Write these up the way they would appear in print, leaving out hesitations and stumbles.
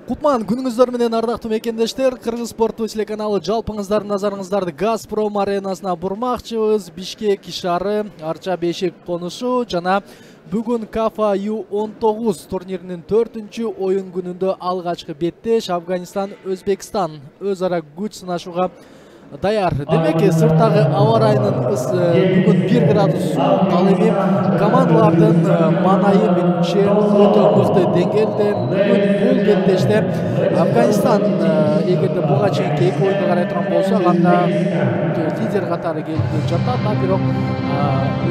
Кутман күнүңүздөр менен ардактуу мекендештер, Кыргыз спорттуу телеканалы жалпыңыздардын назарыңыздарды Газпром аренасына бурмакчыбыз. Бишкек шаары, Арча Бешик конушу жана бүгүн КАФА Ю-19 турниринин 4-чү оюн күнүндө алгачкы беттеш Афганистан Өзбекстан өз ара күч сынашууга даяр. Демек, сырттагы аба ырайынын бүгүн 1 градус суук, ал эми командалардын маанайы менимче өтө мыкты деңгээлде. Бүгүн бул беттеште Афганистан эгерде буга чейинки 2 оюнду карай турган болсок, анда лидер катары келип жатат. А бирок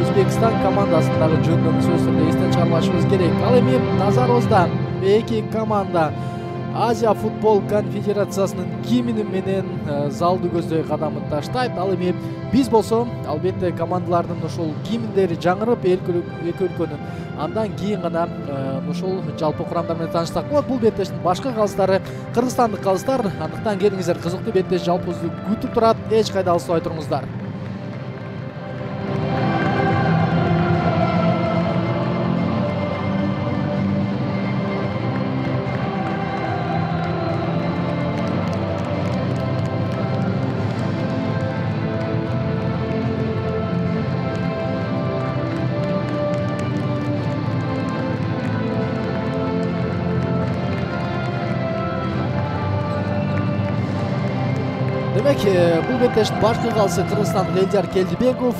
Өзбекстан командасын дагы жөндөмү сөзсүз түрдө эстен чыгарбашыбыз керек. Ал эми назарыбызда эки команда Азия футбол конфедерациясынын кимини менен залды көздөй кадамын таштайт. Ал эми биз болсо, албетте командалардын ушул киминдери жаңырып, эки өлкөнүн андан кийин гана ушул жалпы курамдар менен таанышсак болот. Бул беттештин башкы калыстары кыргызстандык калыстар. Андыктан келиңиздер, кызыктуу беттеш жалпыбызды күтүп турат. Эч кайда алыстабай туруңуздар. Демек, бул беттештин башкы калысы Кыргызстандык Элдияр Келдибеков,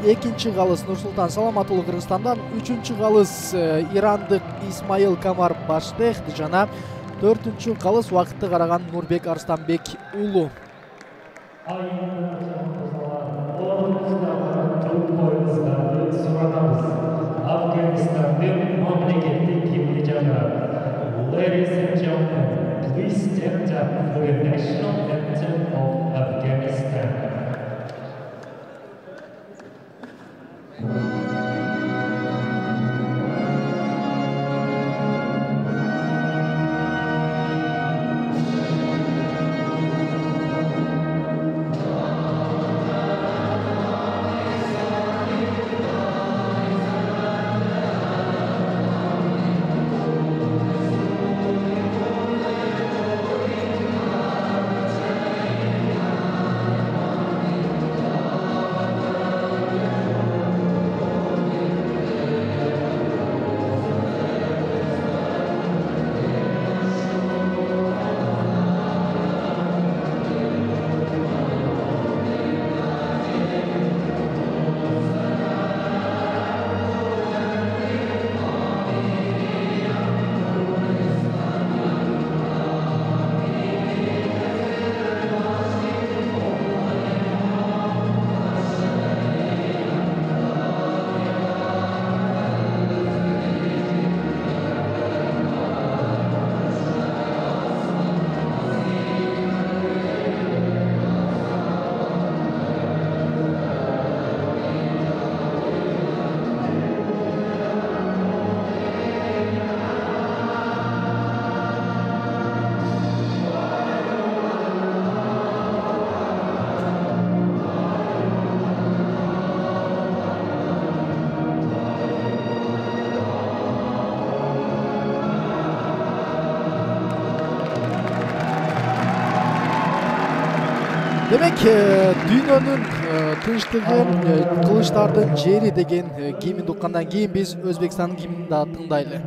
экинчи калыс Нурсултан Саламат уулу Кыргызстандан, үчүнчү калыс Ирандык Исмаил Камар Баштехт жана 4-чү калыс убакытты караган Нурбек Арстанбек уулу. Afganistan'ın memleketi kimliği canlar. Ladies and gentlemen, please stand up for the national anthem of Afghanistan. Демек, дүйнөнүн тынчтыгы кылычтардын жери деген гимнди уккандан кийин биз Өзбекстандын гимнин да тыңдайлы.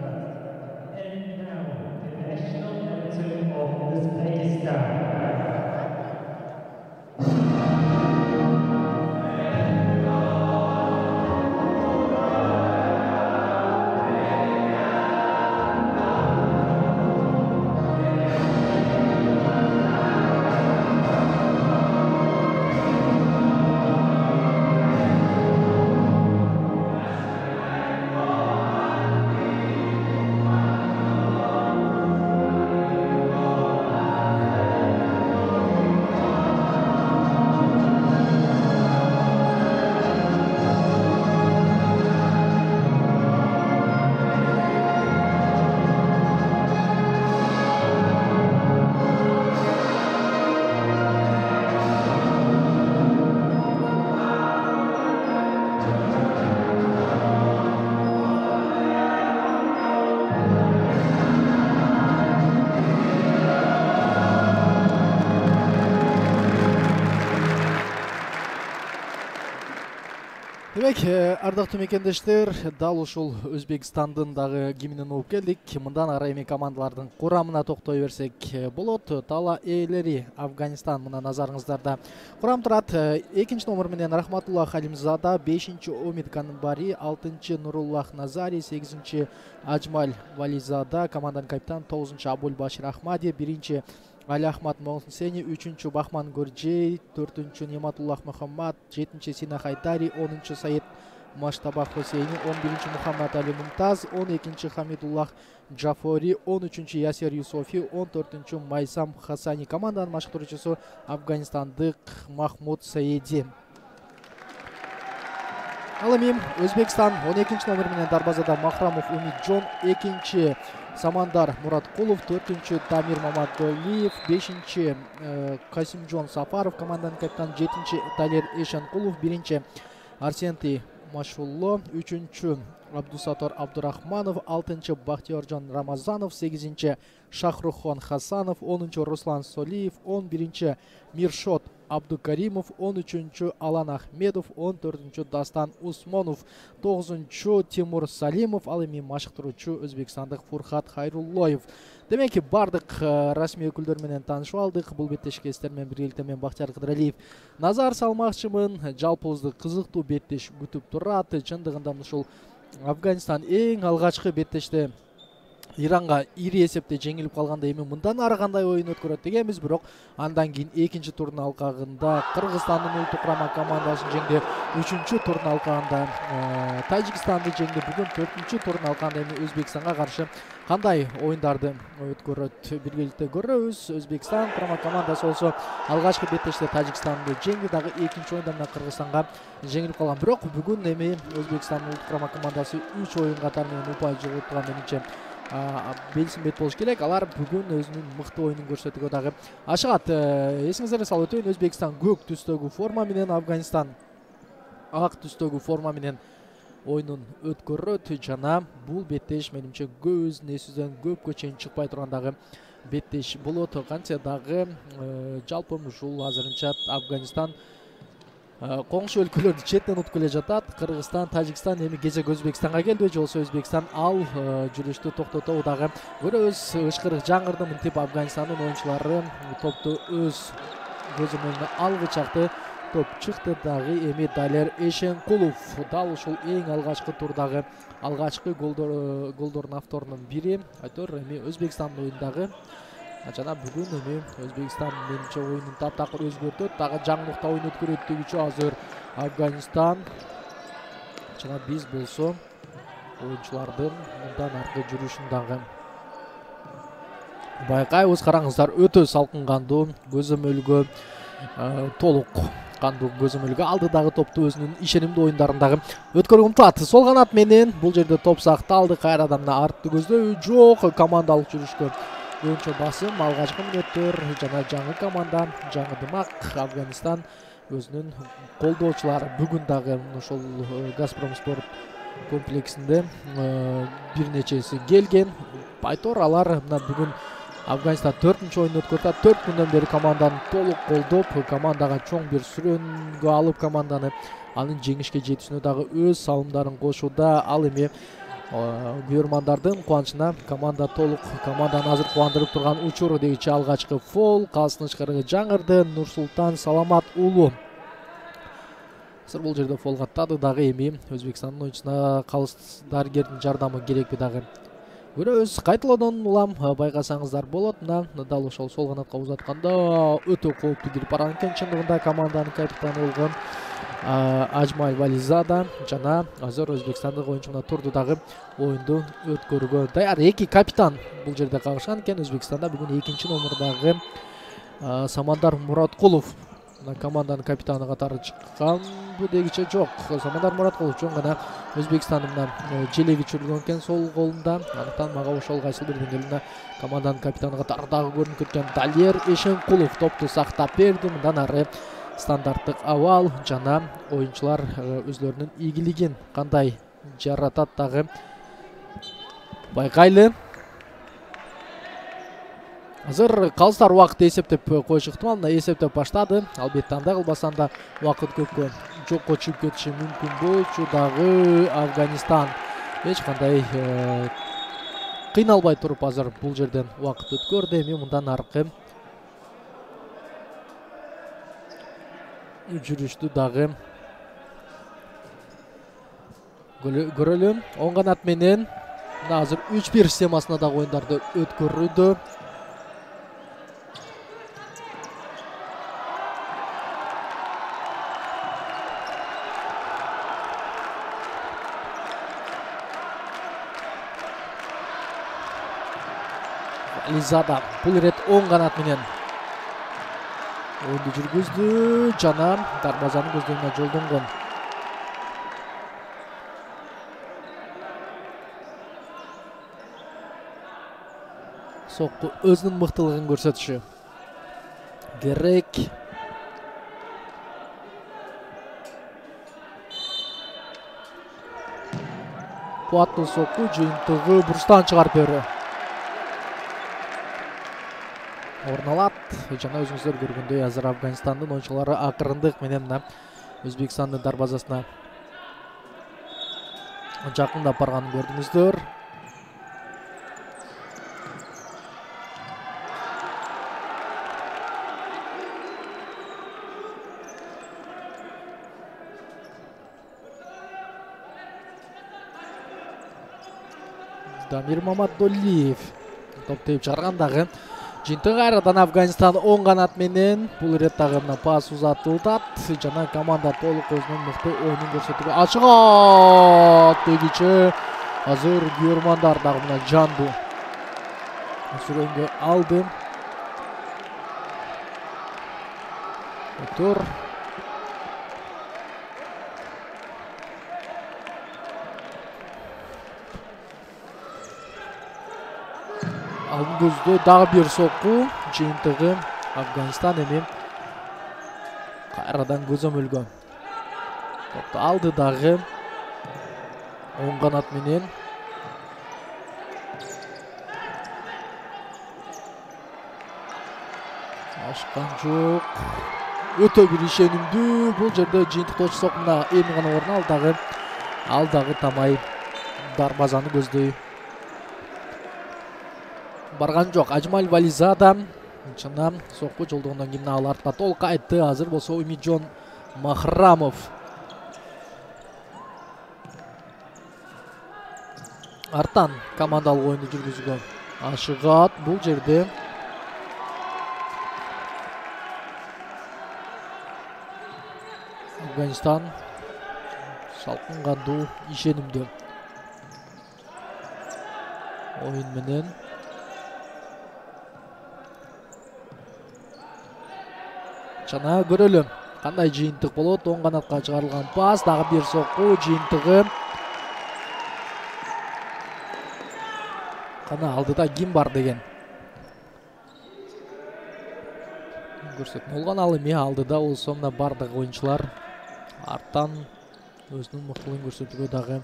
Демек, ардактуу мекендештер, дал ушул Өзбекстандын дагы гимнин угуп келдик. Мындан ары эми командалардын курамына токтой берсек болот. Тала ээлери Афганистан мына назарыңыздарда. Курам турат: 2 номер менен Рахматулла Халимзада, 5 Омид Канбари, 6 Нуруллах Назари, 8 Аджмаль Вализада, команданын капитаны 9 Абулбашир Ахмади, 1 Али Ахмад Монсени, 3 Бахман Горджей, 4 Нематуллах Мухаммад, 7 Сина Хайдари, 10 Саид Маштабах Хусейни, 11 Мухаммад Али Мумтаз, 12 Хамидуллах Джафори, 13 Ясир Юсофи, 14 Майсам Хасани. Команданын машыктыруучусу афганистандык Махмуд Саиди. Ал эми Өзбекстан 12 номер менен дарбазада Махрамов Умиджон, 2 Самандар Мураткулов, 4 Тамир Мамадолиев, 5 Касимджон Сафаров, команданын капитаны, 7 Талер Эшенкулов, 1 Арсенти Машулло, 3 Абдусатор Абдурахманов, 6 Бахтияржан Рамазанов, 8 Шахрухон Хасанов, 10 Руслан Солиев, 11 Миршот Абдукаримов, 13 Алан Ахмедов, 14 Дастан Усмонов, 9 Тимур Салимов, ал эми машыктыруучу өзбекстандык Фурхат Хайруллоев. Демек, бардык расмий өкүлдөр менен таанышып алдык. Бул беттешке сиздер менен биргеликте мен Бактияр Кыдыралиев назар салмакчымын. Жалпыбызды кызыктуу беттеш күтүп турат. Чындыгында ушул Афганистан эң алгачкы беттеште Иранга ири эсепте жеңилип калганда эми мындан ары кандай оюн өткөрөт дегенбиз, бирок андан кийин 2 турдун алкагында Кыргызстандын улуттук курама командасын жеңди, 3 турдун алкагында Тажикстанды жеңди, бүгүн 4 турдун алкагында эми Өзбекстанга каршы кандай оюндарды өткөрөт биргеликте көрөбүз. Өзбекстан курама командасы болсо алгачкы беттеште Тажикстанды жеңди, дагы 2 оюнда мына Кыргызстанга жеңилип калган. Бирок бүгүн эми Өзбекстандын улуттук курама командасы 3 оюн катары менен упай жыгып турган менимче белсинбет болуш керек. Алар бүгүн өзүнүн мыкты оюнун көрсөтүүгө дагы ашыгат. Эсиңиздерге салып өтөйүн, Өзбекстан көк түстөгү форма менен, Афганистан ак түстөгү форма менен оюнун өткөрөт жана бул беттеш менимче көбүбүздүн эсибизден көпкө чейин чыкпай турган дагы беттеш болот. Кантсе дагы жалпы ушул азырынча Афганистан коңшу өлкөлөрдү четтен утуп келе жатат. Кыргызстан, Тажикстан эми кезек Өзбекстанга келди, же болсо Өзбекстан ал жүрүштү токтотобу дагы көрөбүз. Ышкырык жаңырды, мынтип Афганистандын оюнчулары топту өз көзү менен алгычакты топ чыкты. Дагы эми Далер Эшенкулов дал ушул эң алгачкы турдагы алгачкы голдордун авторунун бири. Айтор эми Өзбекстандын оюндагы жана бүгүн эми Өзбекстан менимче оюнун таптакыр өзгөртөт, дагы жаңылыкта оюн өткөрөт дегичи азыр Афганистан. Жана биз болсо оюнчулардын мындан аркы жүрүшүн дагы байкайбыз. Караңыздар, өтө салкынгандуу, көзөмөлгө толук кандуу көзөмөлгө алды, дагы топту өзүнүн ишенимдүү оюндарындагы өткөргөн умтулат. Сол канат менен бул жерде топ сакталды, кайрадан мына артты көздөбү жок, командалык жүрүшкө көбүнчө басым. Алгачкы мүнөттөр жана жаңы команда, жаңы дымак Афганистан өзүнүн колдоочулары бүгүн дагы ошол Газпром спорт комплексинде бир нечеси келген. Айтор алар мына бүгүн Афганистан 4-чү оюн өткөрүп, 4 күндөн бери команданы толук колдоп, командага чоң бир сүрөнгө алып, команданы анын жеңишке жетүүсүнө дагы өз салымдарын кошууда. Ал эми күйөрмандардын кубанычына команда толук, команданы азыр кубандырып турган учуру дегичи алгачкы фол, калсын ышкырыгы жаңырды. Нурсултан Саламат уулу азыр бул жерде фолго аттады, дагы эми Өзбекстандын оюнчусуна калыс дарыгердин жардамы керекпи дагы көрөбүз. Кайталоодон улам байкасаңыздар болот. Мына дал ошол сол канатка узатканда өтө кооптуу кирип барган экен. Чындыгында команданын капитаны болгон Аджмаль Вализада жана азыр Өзбекстандык оюнчу мына турду дагы оюнду өткөрүүгө даяр. 2 капитан бул жерде кагышкан экен. Өзбекстанда бүгүн 2 номердагы Самандар Мураткулов команданын капитаны катары чыккан. Бу дегиче жок, Самандар Мураткулов жөн гана Өзбекстандын желеги чүргөн экен сол колунда. Андыктан мага ошол кайсыл бир деңгээлде команданын капитаны катары дагы көрүнүп кеткен Далер Эшенкулов топту сактап берди. Мындан ары стандарттык абал жана оюнчулар өзлөрүнүн ийгилигин кандай жаратат дагы байкайлы. Азыр калыстар убакытты эсептеп коюшу ыктымал. Мына эсептеп баштады. Албетте андай кылбасам да убакыт көпкө жокко чыгып кетиши мүмкүн болчу дагы Афганистан эч кандай кыйналбай туруп азыр бул жерден убакыт өткөрдү. Эми мындан аркы жүрүштү дагы көрөлү. Оң канат менен азыр 3-1 системасына дагы оюндарды өткөрүүдө. Лизада бул ирет оң канат менен оюнду жүргүздү жана дарбазанын көздөрүнө жолдонгон. Сокку өзүнүн мыктылыгын көрсөтүшү керек. Кубаттуу сокку жыйынтыгы бурчтан чыгарып берүү орун алат. Жана өзүңүздөр көргөндөй азыр Афганистандын оюнчулары акырындык менен Өзбекстандын дарбазасына жакындап барганын көрдүңүздөр. Дамир Мамадолиев топ теуп чыгарган дагы. Жыйынтык кайрадан Афганистан оң канат менен бул ирет дагы мына пас узатылат жана команда толук өзүнүн мыкты оюнун көрсөтүүгө ачыгат. Дегиче азыр күйөрмандар дагы мына Жанду сүрөнгө алды. Отур Алдыңызды дагы бир сокку. Жыйынтыгы Афганистан эми кайрадан көзөмөлгө. Топту алды дагы оң канат менен. Ашкан жок. Өтө бир ишенимдүү. Бул жерде жыйынтыктоочу соккуна эми гана орун алды. Ал дагы тамай дарбазаны көздөй барган жок. Ажмаль Вализада жана сокку жолдогондон кийин ал артына толук кайтты. Азыр болсо Умиджон Махрамов арттан командалык оюнду жүргүзүүгө ашыгат. Бул жерде Афганистан салкын кандуу ишенимдүү оюн менен жана көрөлү кандай жыйынтык болот. Оң канатка чыгарылган пас дагы бир сокку. Жыйынтыгы кана алдыда ким бар деген көрсөтмө болгон. Ал эми алдыда болсо мына бардык оюнчулар арттан өзүнүн мыктылыгын көрсөтүүгө дагы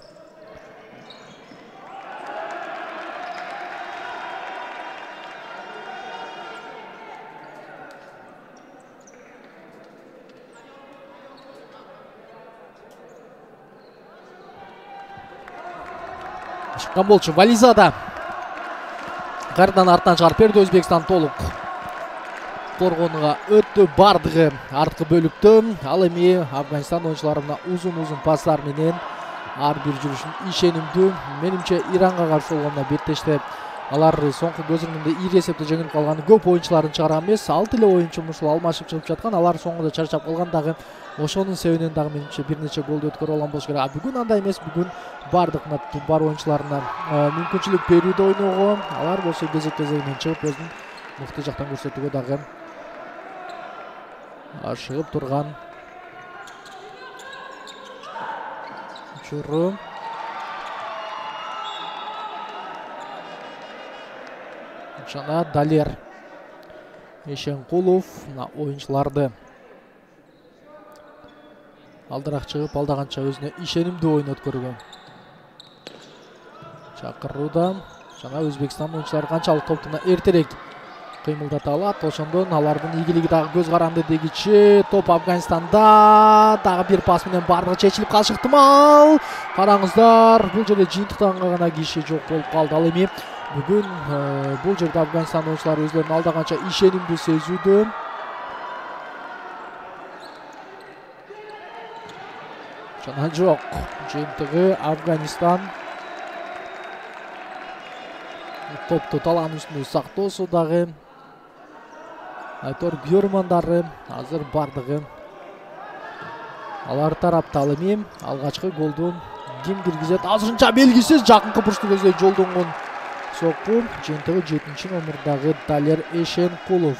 чыккан болчу. Вализада кайрадан арттан чыгарып берди. Өзбекстан толук коргонуга өттү бардыгы арткы бөлүктө. Ал эми Афганистан оюнчулары мына узун пастар менен ар бир жүрүшүн ишенимдүү. Менимче Иранга каршы болгондо беттеште алар соңку көз ирминде ири эсепте жеңилип калган көп оюнчуларын чыгарган эмес. 6 эле оюнчу ушул алмашып чыгып жаткан. Алар соңунда чарчап калган дагы. Ошонун себебинен дагы менимче бир нече голду өткөрө алган болуш керек. Бүгүн андай эмес. Бүгүн бардык бар оюнчуларына мүмкүнчүлүк берүүдө ойногон. Алар болсо кезек-кезегинен чыгып өзүнүн мыкты жактан көрсөтүүгө дагы ашыгып турган учуру. Жана Далер Эшенкулов мына оюнчуларды алдыраак чыгып алдаганча өзүнө ишенимдүү оюн өткөргөн чакырууда. Жана Өзбекстан оюнчулары канчалык топтуна эртерээк кыймылдата алат. Ошондон алардын ийгилиги дагы көз каранды дегичи. Топ Афганистанда. Дагы бир пас менен бардыгы чечилип калышы ыктымал. Караңыздар, бул жерде жыйынтыктанга гана киши жок болуп калды. Ал эми бүгүн бул жерде Афганистан оюнчулары өзлөрүн алда канча ишенимдүү сезүүдө. Жана жок. Жыйынтыгы Афганистан. Топту талаан үстүндө сактоосу дагы. Айтор күйөрмандары азыр бардыгы алар тарапта. Ал эми алгачкы голду ким киргизет? Азырынча белгисиз. Жакынкы бурчту көздөй жолдонгон сокку. Жыйынтыгы 7-номурдагы Далер Эшенкулов.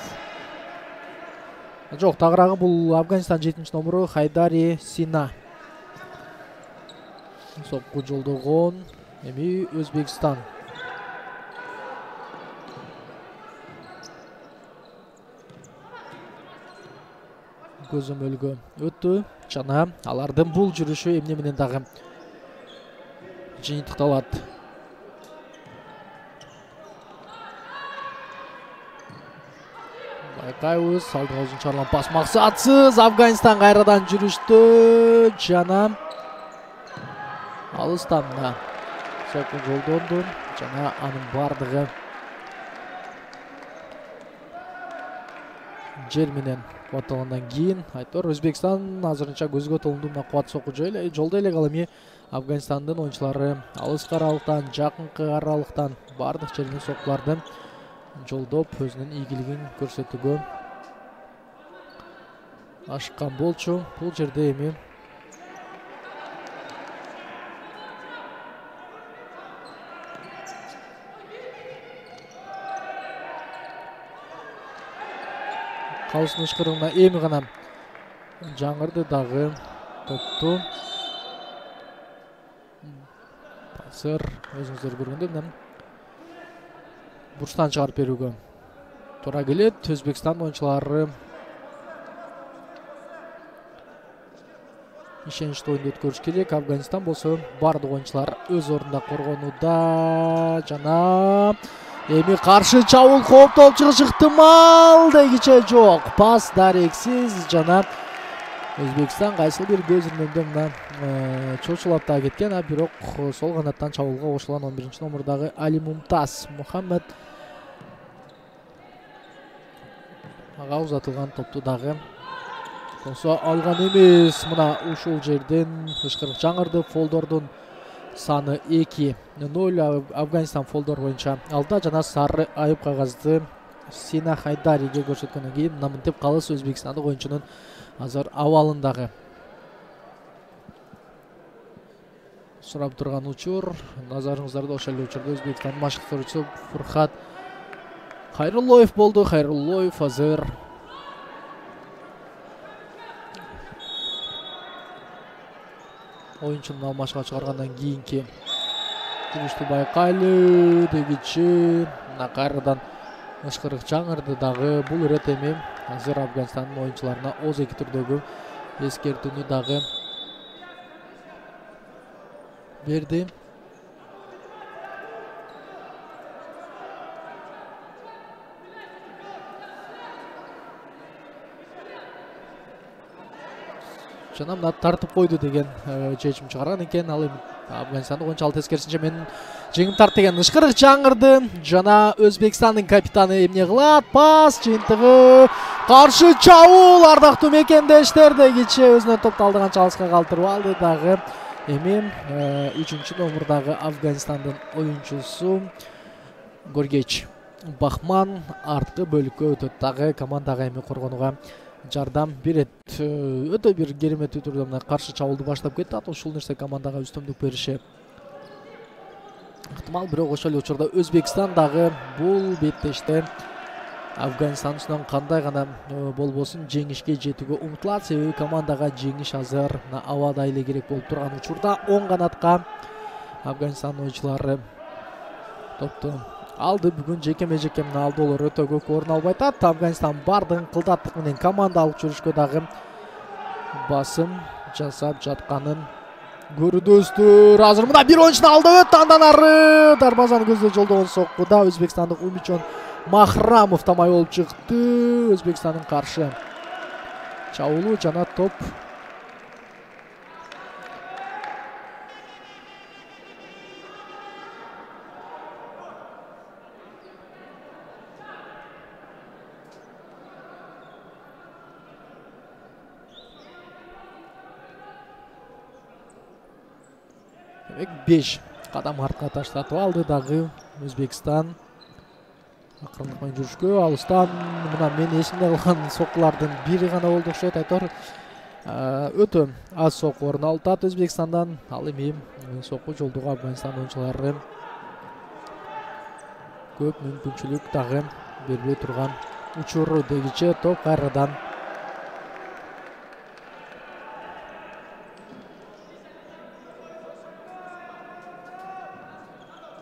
Жок, тагыраагы бул Афганистан 7-номуру Хайдари Сина. Сокку жолдогон эми Өзбекстан. Көзөмөлгө өттү. Жана алардын бул жүрүшү эмне менен дагы жыйынтыкталат. Байкайбыз, алдыга узун чарылган пас максатсыз. Афганистан кайрадан жүрүштү. Жана алыстан да сокку жолдонду. Жана анын бардыгы жер менен кубатталгандан кийин айтор Өзбекстан азырынча көзгө толундуу мына кубат сокку жолдой элек. Ал эми Афганистандын оюнчулары алыскы аралыктан, жакынкы аралыктан бардык жерден соккуларды жолдоп өзүнүн ийгилигин көрсөтүүгө ашыккан болчу. Бул жерде эми калыстын ышкырыгына эми гана жаңырды дагы топту. Азыр өзүңүздөр көргөндөй мына бурчтан чыгарып берүүгө туура келет. Өзбекстан оюнчулары ишеничтүү оюнду өткөрүш керек. Афганистан болсо бардык оюнчулар өз ордунда коргонууда. Жана эми каршы чабуул кооптоп чыгышы ыктымал дегиче жок. Пас дарексиз. Жана Өзбекстан кайсыл бир көз ирмемде мына чочулап да кеткен. А бирок сол канаттан чабуулга кошулган 11-номурдагы Али Мумтаз Мухаммед ага узатылган топту дагы тосо алган эмес. Мына ушул жерден ышкырык жаңырды. Фолдордун саны 2-0. Афганистан фолдор боюнча алда. Жана сары айып кагазды Сина Хайдариге көрсөткөндөн кийин мына мынтип калыс Өзбекстандык оюнчунун азыр абалындагы сурап турган учур. Назарыңыздарда ошол эле учурда Өзбекстандын машыктоочусу Фурхат Хайруллоев болду. Хайруллоев азыр оюнчунун алмашка чыгаргандан кийинки жүрүштү байкайлы дегичи мына кайрадан ышкырык жаңырды дагы. Бул ирет эми азыр Афганистандын оюнчуларына ооз-эки түрдөгү эскертүүнү дагы берди. Жана мына тартып койду деген чечим чыгарган экен. Ал эми Афганистандык оюнчу тескерисинче мен жеңип тарт деген ышкырык жаңырды. Жана Өзбекстандын капитаны эмне кылат? Пас жыйынтыгы каршы чабуул ардактуу мекендештер дегиче өзүнө топту алдыганча алыска калтырып алды дагы. Эми 3-номурдагы Афганистандын оюнчусу Горгеч Бахман арткы бөлүккө өтөт дагы. Командага эми коргонууга жардам берет. Өтө бир кереметтүү түрдө мына каршы чабуулду баштап кетти. Ушул нерсе командага үстөмдүк бериши ыктымал. Бирок ошол эле учурда Өзбекстан дагы бул беттеште Афганистан үстүнөн кандай гана болбосун жеңишке жетүүгө умтулат. Себеби командага жеңиш азыр абада эле керек болуп турган учурда оң канатка Афганистан оюнчулары топту алды. Бүгүн жекеме-жеке мына алдоолор өтө көп орун албай атат. Афганистан бардыгын кылдаттык менен командалык жүрүшкө дагы басым жасап жатканын көрүдөстүр. Азыр мына бир ойунчуну алды өтүп андан ары дарбазаны көздөй жолдогон соккуда өзбекстандык Умитжон Махрамов тамай болуп чыкты. Өзбекстандын каршы чабуулу жана топ демек 5 кадам артка таштатып алды дагы Өзбекстан. Акырындык менен жүрүшкө алыстан мына мен эсимде калган соккулардын бири гана болду окшойт. Айтор өтө аз сокку орун алып Өзбекстандан. Ал эми сокку жолдогу Афганистан оюнчулары көп мүмкүнчүлүк дагы бербей турган учуру дегиче топ кайрадан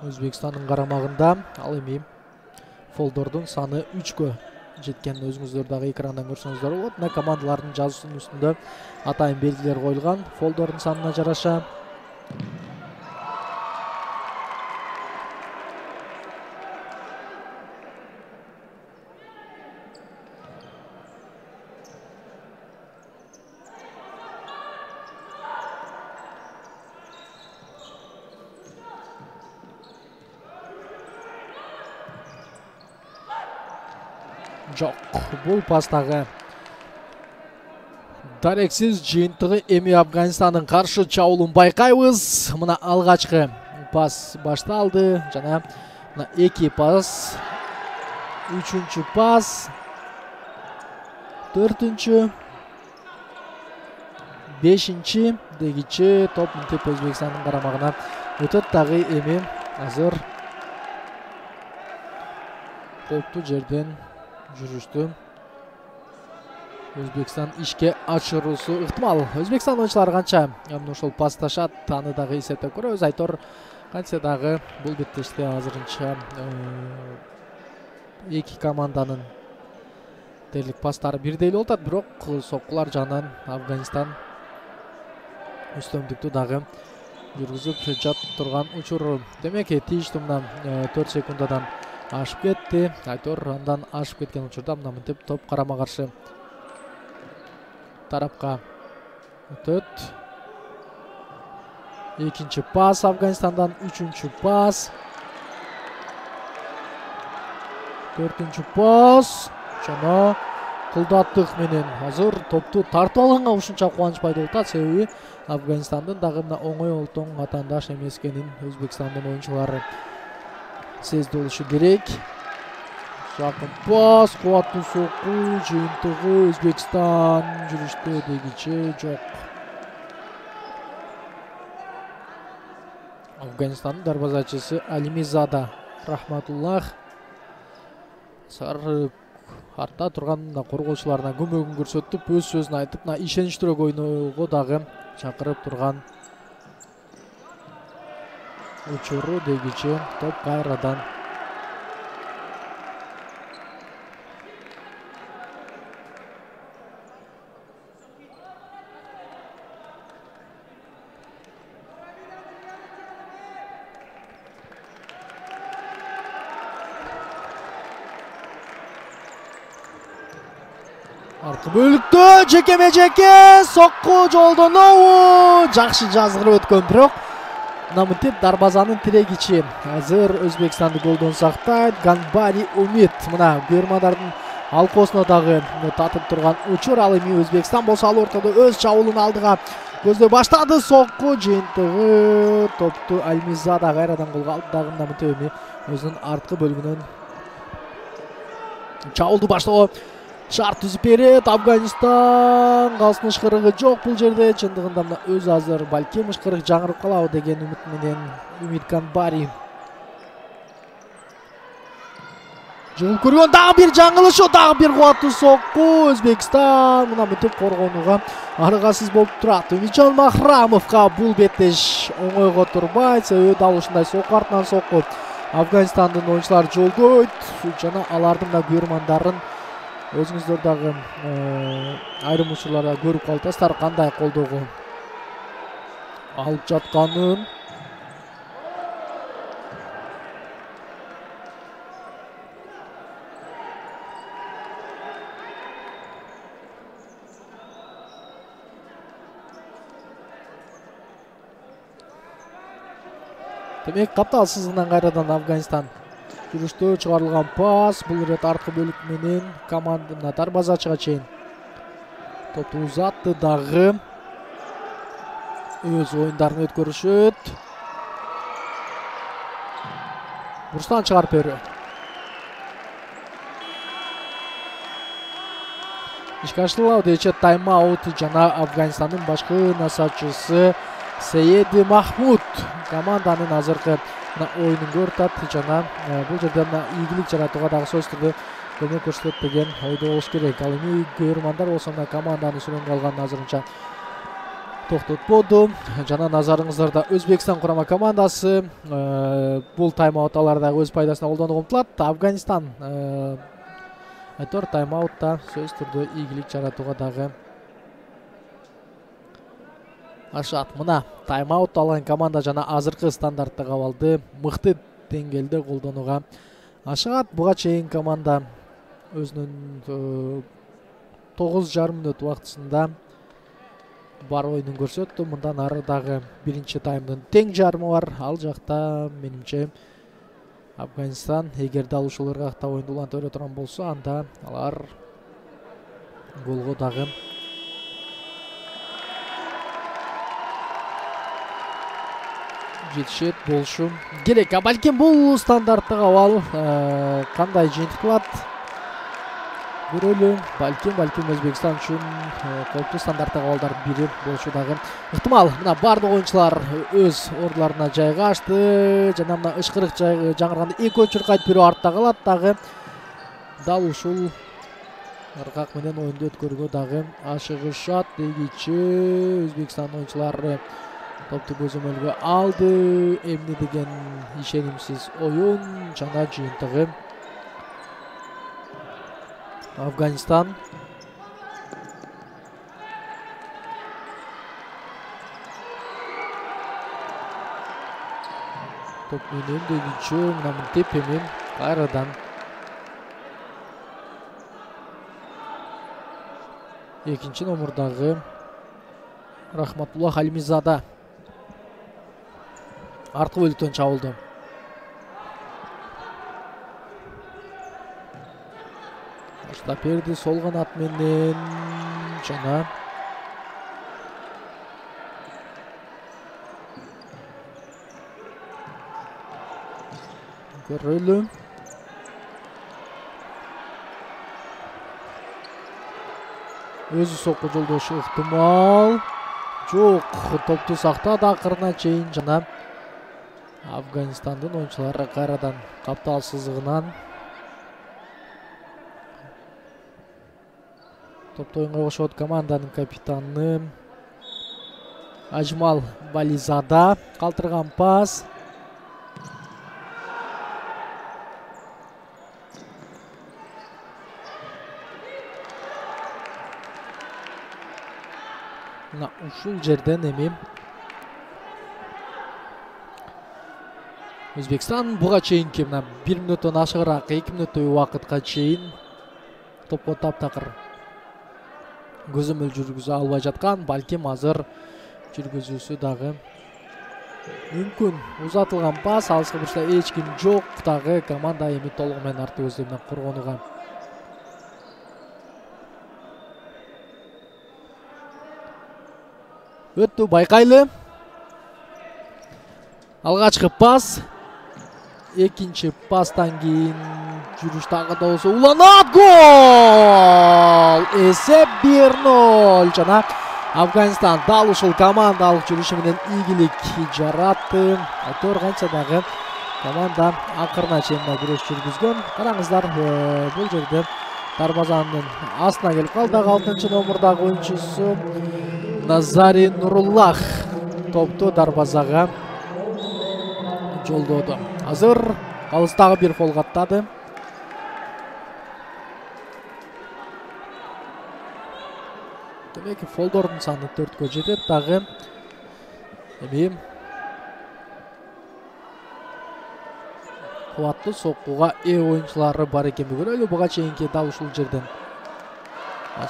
Өзбекстандын карамагында. Ал эми фолдордун саны 3кө жеткен. Өзүңүздөр дагы экрандан көрсөңүздөр болот. Мына командалардын жазуусунун үстүндө атайын белгилер коюлган фолдордун санына жараша. Жок, бул пастагы дарексиз жыйынтыгы эми Афганистандын каршы чабуулун байкайбыз. Мына алгачкы пас башталды жана мына 2 пас, 3-чү пас, 4-чү, 5-чи дегиче топ мынтип Өзбекстандын карамагына өтөт. Дагы эми азыр кооптуу жерден жүрүштү. Өзбекстан ишке ашыруусу ыктымал. Өзбекстан оюнчулары канча ошол пасташат, аны дагы эсептеп көрөбүз. Айтор кантсе дагы бул беттеште азырынча эки команданын дерлик пастары бирдей болуп атат, бирок соккулар жагынан Афганистан үстөмдүктү дагы жүргүзүп жатып турган учуру. Демек тийиштүү мына 4 секундадан ашып кетти. Айтор андан ашып кеткен учурда мына мынтип топ карама каршы тарапка өтөт. 2-чи пас Афганистандан, 3-чү пас, 4-чү пас жана кылдаттык менен азыр топту тартып алганга ушунча кубаныч пайда болуп атат. Себеби Афганистандын дагы мына оңой олтоң атаандаш эмес экенин Өзбекстандын оюнчулары сезди болушу керек. Жакын пас, кубаттуу сокку, жыйынтыгы Өзбекстан жүрүштө дегиче жок. Афганистандын дарбазачысы Алимизада Рахматуллах сары артта турган мына коргоочуларына көмөгүн көрсөтүп, өз сөзүн айтып, мына ишеничтүүрөөк ойноого дагы чакырып турган учуру дегиче топ кайрадан аркы бөлүктө жекеме-жеке сокку жолдонобу жакшы жазгырып өткөн, бирок мына мынтип дарбазанын тирегичи азыр Өзбекстанды голдон сактайт. Ганбари Умит мына Бермадардын алкоосуна дагы татып турган учур. Ал эми Өзбекстан болсо ал ортодо өз чабуулун алдыга көздөй баштады. Сокку жыйынтыгы топту Алимизада кайрадан голго алды. Дагы мына мынтип эми өзүнүн арткы бөлүгүнөн чабуулду баштоого шарт түзүп берет. Афганистан калсын ышкырыгы жок бул жерде. Чындыгында мына өз азыр балким ышкырык жаңырып калабы деген үмүт менен Умит Ганбари жыгып көргөн. Дагы бир жаңылышы, дагы бир кубаттуу сокку. Өзбекстан мына мынтип коргонууга аргасыз болуп турат. Умитжон Махрамовго бул беттеш оңойго турбайт. Себеби дал ушундай сокку артынан сокку Афганистандын оюнчулары жолдойт жана алардын да көрмандарын өзүңүздөр дагы айрым учурларда көрүп каласыздар кандай колдоого алып жатканын. Демек капталсызынан кайрадан Афганистан жүрүштө чыгарылган пас. Бул ирет арткы бөлүк менен команданы дарбазачыга чейин топту узатты дагы. Өз оюндарын өткөрүшөт. Бурстан чыгарып берүү. Ишке ашырылабы дече тайм-аут жана Афганистандын башкы насаатчысы Сейеди Махмуд команданын азыркы оюнун көрүп атат жана бул жерде ийгилик жаратууга дагы сөзсүз түрдө көмөк көрсөтөт деген ойдо болуш керек. Ал эми көрөрмандар болсо команданын сүрөнгө алганын азырынча токтотподу. Жана назарыңыздарда Өзбекстан курама командасы бул тайм-аут алардагы өз пайдасына колдонууга умтулат. Афганистан тайм-аутта сөзсүз түрдө ийгилик жаратууга дагы ашат. Мына тайм-аут алган команда жана азыркы стандарттык абалды мыкты деңгээлде колдонууга ашыгат. Буга чейин команда өзүнүн 9,5 мүнөт убактысында бар оюнун көрсөттү. Мындан ары дагы биринчи таймдын тең жарымы бар. Ал жакта менимче Афганистан эгер дал ушул ыргакта оюнду уланта бере турган болсо, анда алар голго дагы жетишет болушу керек. Балким бул стандарттык абал кандай жыйынтык кылат көрөлү. Балким Өзбекстан үчүн кооптуу стандарттык абалдардын бири болушу дагы ыктымал. Мына бардык оюнчулар өз ордуларына жайгашты жана мына ышкырык жаңырганда экөөчү кайтып берүү артта калат дагы. Дал ушул ыргак менен оюнду өткөрүүгө дагы ашыгышат. Дегиче Өзбекстан оюнчулары топту көзөмөлгө алды. Эмне деген ишенимсиз оюн жана жыйынтыгы. Афганистан топ менен дегиче мына мынтип эми кайрадан экинчи номурдагы Рахматулла Халимизада арткы бөлүктөн чабылды. Баштап берди сол канат менен жана көрөлү. Өзү сокку жолдошу ыктымал. Жок, топту сактады акырына чейин жана Афганистандын оюнчулары кайрадан каптал сызыгынан топту оюнга кошот. Команданын капитаны Ажмал Бализада калтырган пас. Мына ушул жерден эми Өзбекстан буга чейинки мына 1 мүнөттөн ашыгыраак 2 мүнөттөй убакытка чейин топко таптакыр көзөмөл жүргүзө албай жаткан. Балким азыр жүргүзүүсү дагы мүмкүн. Узатылган пас, алыскы бурчта эч ким жок дагы. Команда эми толугу менен арты көздөмөн коргонууга өттү. Байкайлы алгачкы пас, экинчи пастан кийин жүрүш дагы да болсо уланат. Гол! Эсеп 1-0 жана Афганистан дал ушул командалык жүрүшү менен ийгилик жаратты. Айтор канча дагы команда акырына чейин күрөш жүргүзгөн. Караңыздар, бул жерде дарбазанын астына келип калды. 6-чы номурдагы оюнчусу Назари Нуруллах топту дарбазага жолдоду. Азыр алыстагы бир фол каттады. Демек фолдордун саны 4кө жетет. Дагы Эми кубаттуу соккуга ээ оюнчулары бар экенин көрөлү. Буга чейинки дал ушул жерден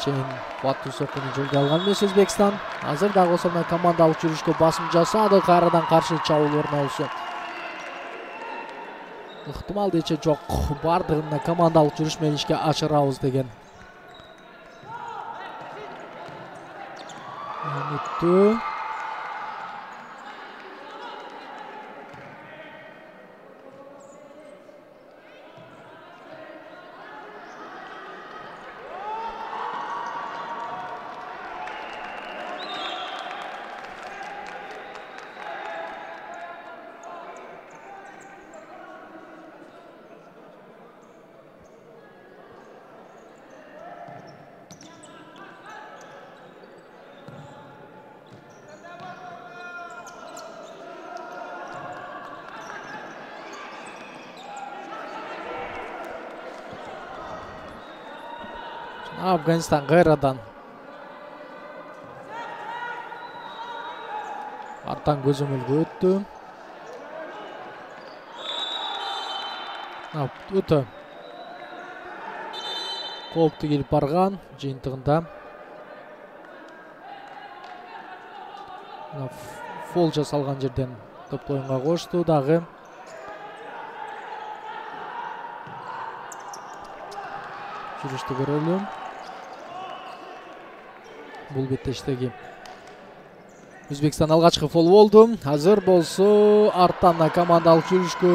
чейин кубаттуу соккуну жолдой алган эмес Өзбекстан. Азыр дагы болсо мына командалык жүрүшкө басым жасады. Кайрадан каршы чабуул орнолушу ыктымал дече жок. Бардыгын командалык жүрүш менен ишке ашырабыз деген үмүттүү. Afganistan kayradan artan көзөмөлгө өттү. Өтө кооптуу келип барган жыйынтыгында фол жасалган жерден топду оюнга кошту дагы. Жүрүштү көрөлү. Бул беттештеги Өзбекстан алгачкы фол болду. Азыр болсо арттан командалык жүрүшкө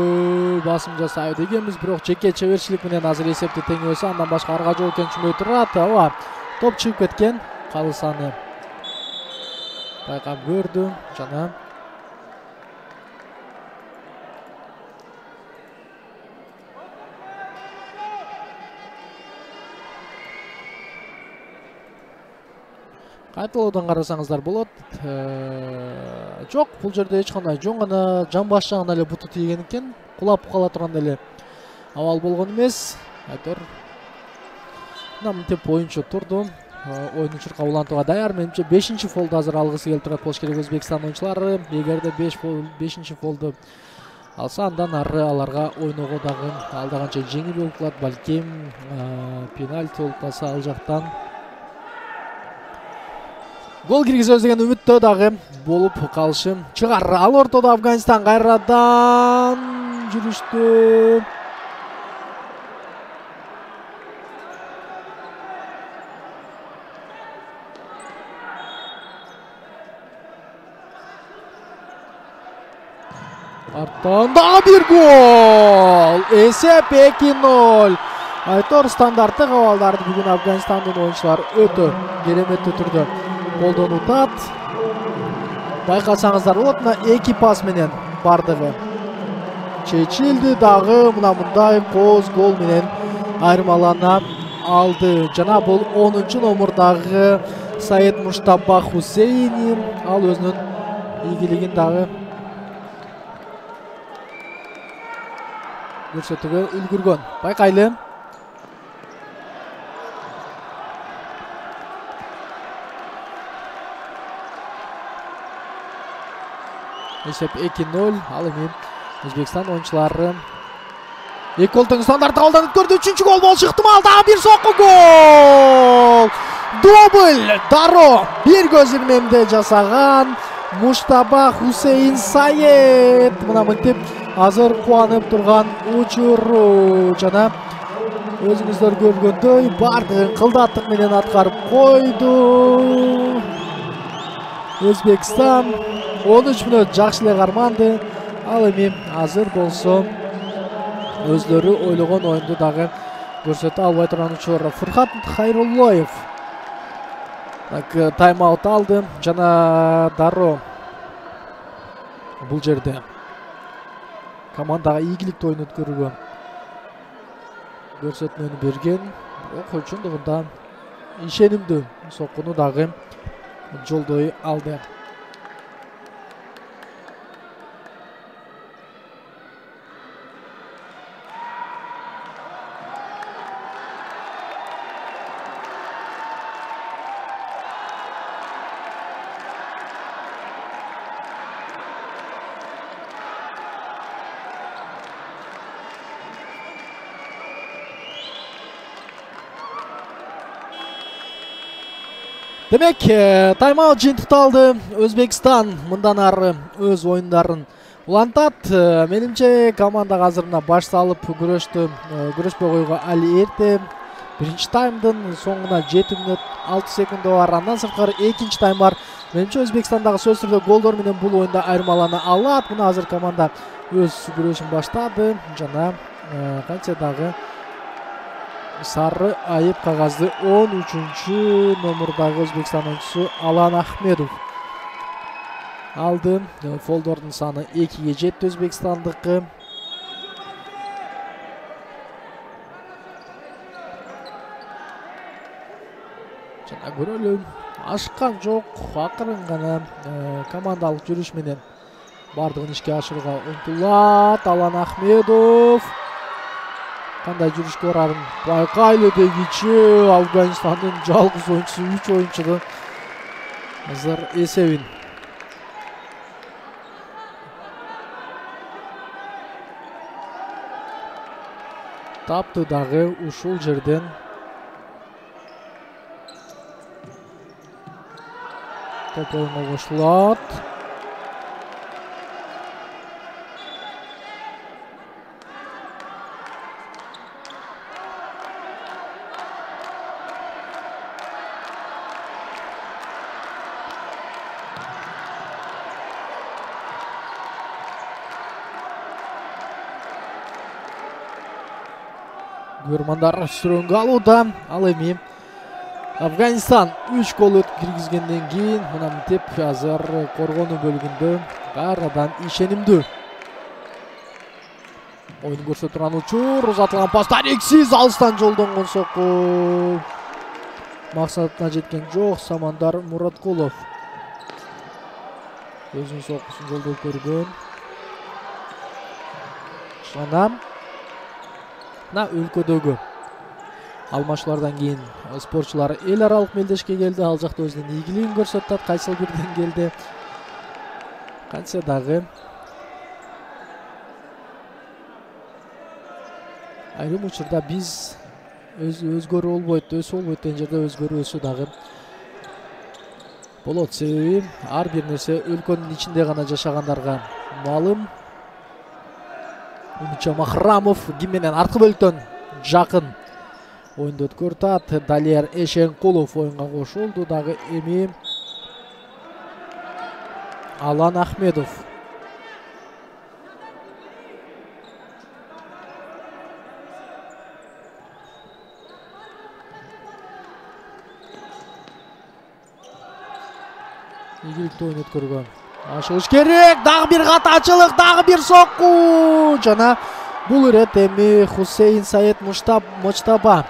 басым жасайт экенбиз, бирок жеке чеберчилик менен азыр эсепти теңөөсө андан башка арга жол өкөнчүмөй турат. Ооба, топ чыгып кеткен. Калысаны байкап көрдү жана кайталоодан карасаңыздар болот. Жок, бул жерде эч кандай жөн гана жамбаш жагына эле буту тийген экен. Кулап кала турган эле абал болгон эмес. Айтор мынтип оюнчу турду. Оюнду чуркап улантууга даяр. Менимче 5-чи фолду азыр алгысы келип турат болуш керек Өзбекстан оюнчулары. Эгерде 5-чи фолду алса, андан ары аларга ойноого дагы алдаганча жеңил болуп калат. Балким пенальти болуп калса ал жактан гол киргизебиз деген үмүттө дагы болуп калышы чыгар. Ал ортодо Афганистан кайрадан жүрүштү. Арттан дагы бир гол. Эсеп 2-0. Айтор стандарттык абалдарды бүгүн Афганистандын оюнчулары өтө кереметтүү түрдө колдонуп. Байкасаңыздар болот, мына 2 пас менен бардыгы чечилди дагы мына мындай коз гол менен айырмалана алды. Жана бул 10-чу номурдагы Саид Муштаба Хусейни. Ал өзүнүн ийгилигин дагы көрсөтүүгө үлгүргөн. Байкайлы. Эсеп 2-0. Ал эми Өзбекстан оюнчулары эки голдун стандартты колдонуп көрдү. 3-чү гол болушу ыктымал. Дагы бир сокку гол. Дубль. Даро бир көз ирмемде жасаган Муштаба Хусейн Саид. Мына мынтип азыр кубанып турган учуру жана өзүңүздөр көргөндөй бардыгын кылдаттык менен аткарып койду. Өзбекстан 13 мүнөт жакшы эле карманды. Ал эми азыр болсо өзлөрү ойлогон оюнду дагы көрсөтө албай турган учур. Фуркат Хайруллоев тайм-аут алды жана Даро бул жерде командага ийгиликтүү оюн өткөрүүгө көрсөтмөнү берген. Бирок чындыгында ишенимдүү соккуну дагы жолдой алды. Демек, тайм-аут жыйынтыкталды. Өзбекстан мындан ары өз оюндарын улантат. Менимче команда азыр мына баш салып күрөшпөй койууга али эрте. Биринчи таймдын соңуна 7 мүнөт 6 секунда бар. Андан сырткары экинчи тайм бар. Менимче Өзбекстандагы сөзсүз түрдө голдор менен бул оюнда айырмалана алат. Мына азыр команда өз күрөшүн баштады. Жана канча дагы сары айып кагазды 13-номурдагы Өзбекстан оюнчусу Алан Ахмедов алды. Фолдордун саны 2-ге жетти Өзбекстандыкы. Жана көрөлү, ашыккан жок, акырын гана командалык жүрүш менен бардыгын ишке ашырууга умтулат. Алан Ахмедов кандай жүрүшкө барарын байкайлы дегичи. Афганистандын жалгыз оюнчусу 3 оюнчуну азыр эсебин тапты дагы ушул жерден. Топ оюнга кошулат. Көрмандар сүрөнгө алууда. Ал эми Афганистан 3 гол киргизгенден кийин мына мынтип азыр коргонуу бөлүгүндө кайрадан ишенимдүү оюн көрсөтүп турган учур. Узатылган пас тариксиз алыстан жолдонгон сокку. Максатына жеткен жок. Самандар Мураткулов өзүнүн соккусун жолдоп көргөн. Жана өлкөдөгү алмашуулардан кийин спортчулар эл аралык мелдешке келди. Ал жакта өзүнүн ийгилигин көрсөтүп атат. Кайсыл бир деңгээлде канча дагы айрым учурда биз өзгөрүү болбойт, өсүү болбойт деген жерде өзгөрүүсү дагы болот. Себеби ар бир нерсе өлкөнүн ичинде гана жашагандарга маалым. Умича Махрамов ким менен арткы бөлүктөн жакын оюнду өткөрүп. Далер Эшенкулов оюнга кошулду дагы эми. Алан Ахмедов ийгиликтүү оюн өткөргөн. Ашыгыш керек. Дагы бир катачылык, дагы бир сокку. Жана бул ирет эми Хусейн Саид Мочтаба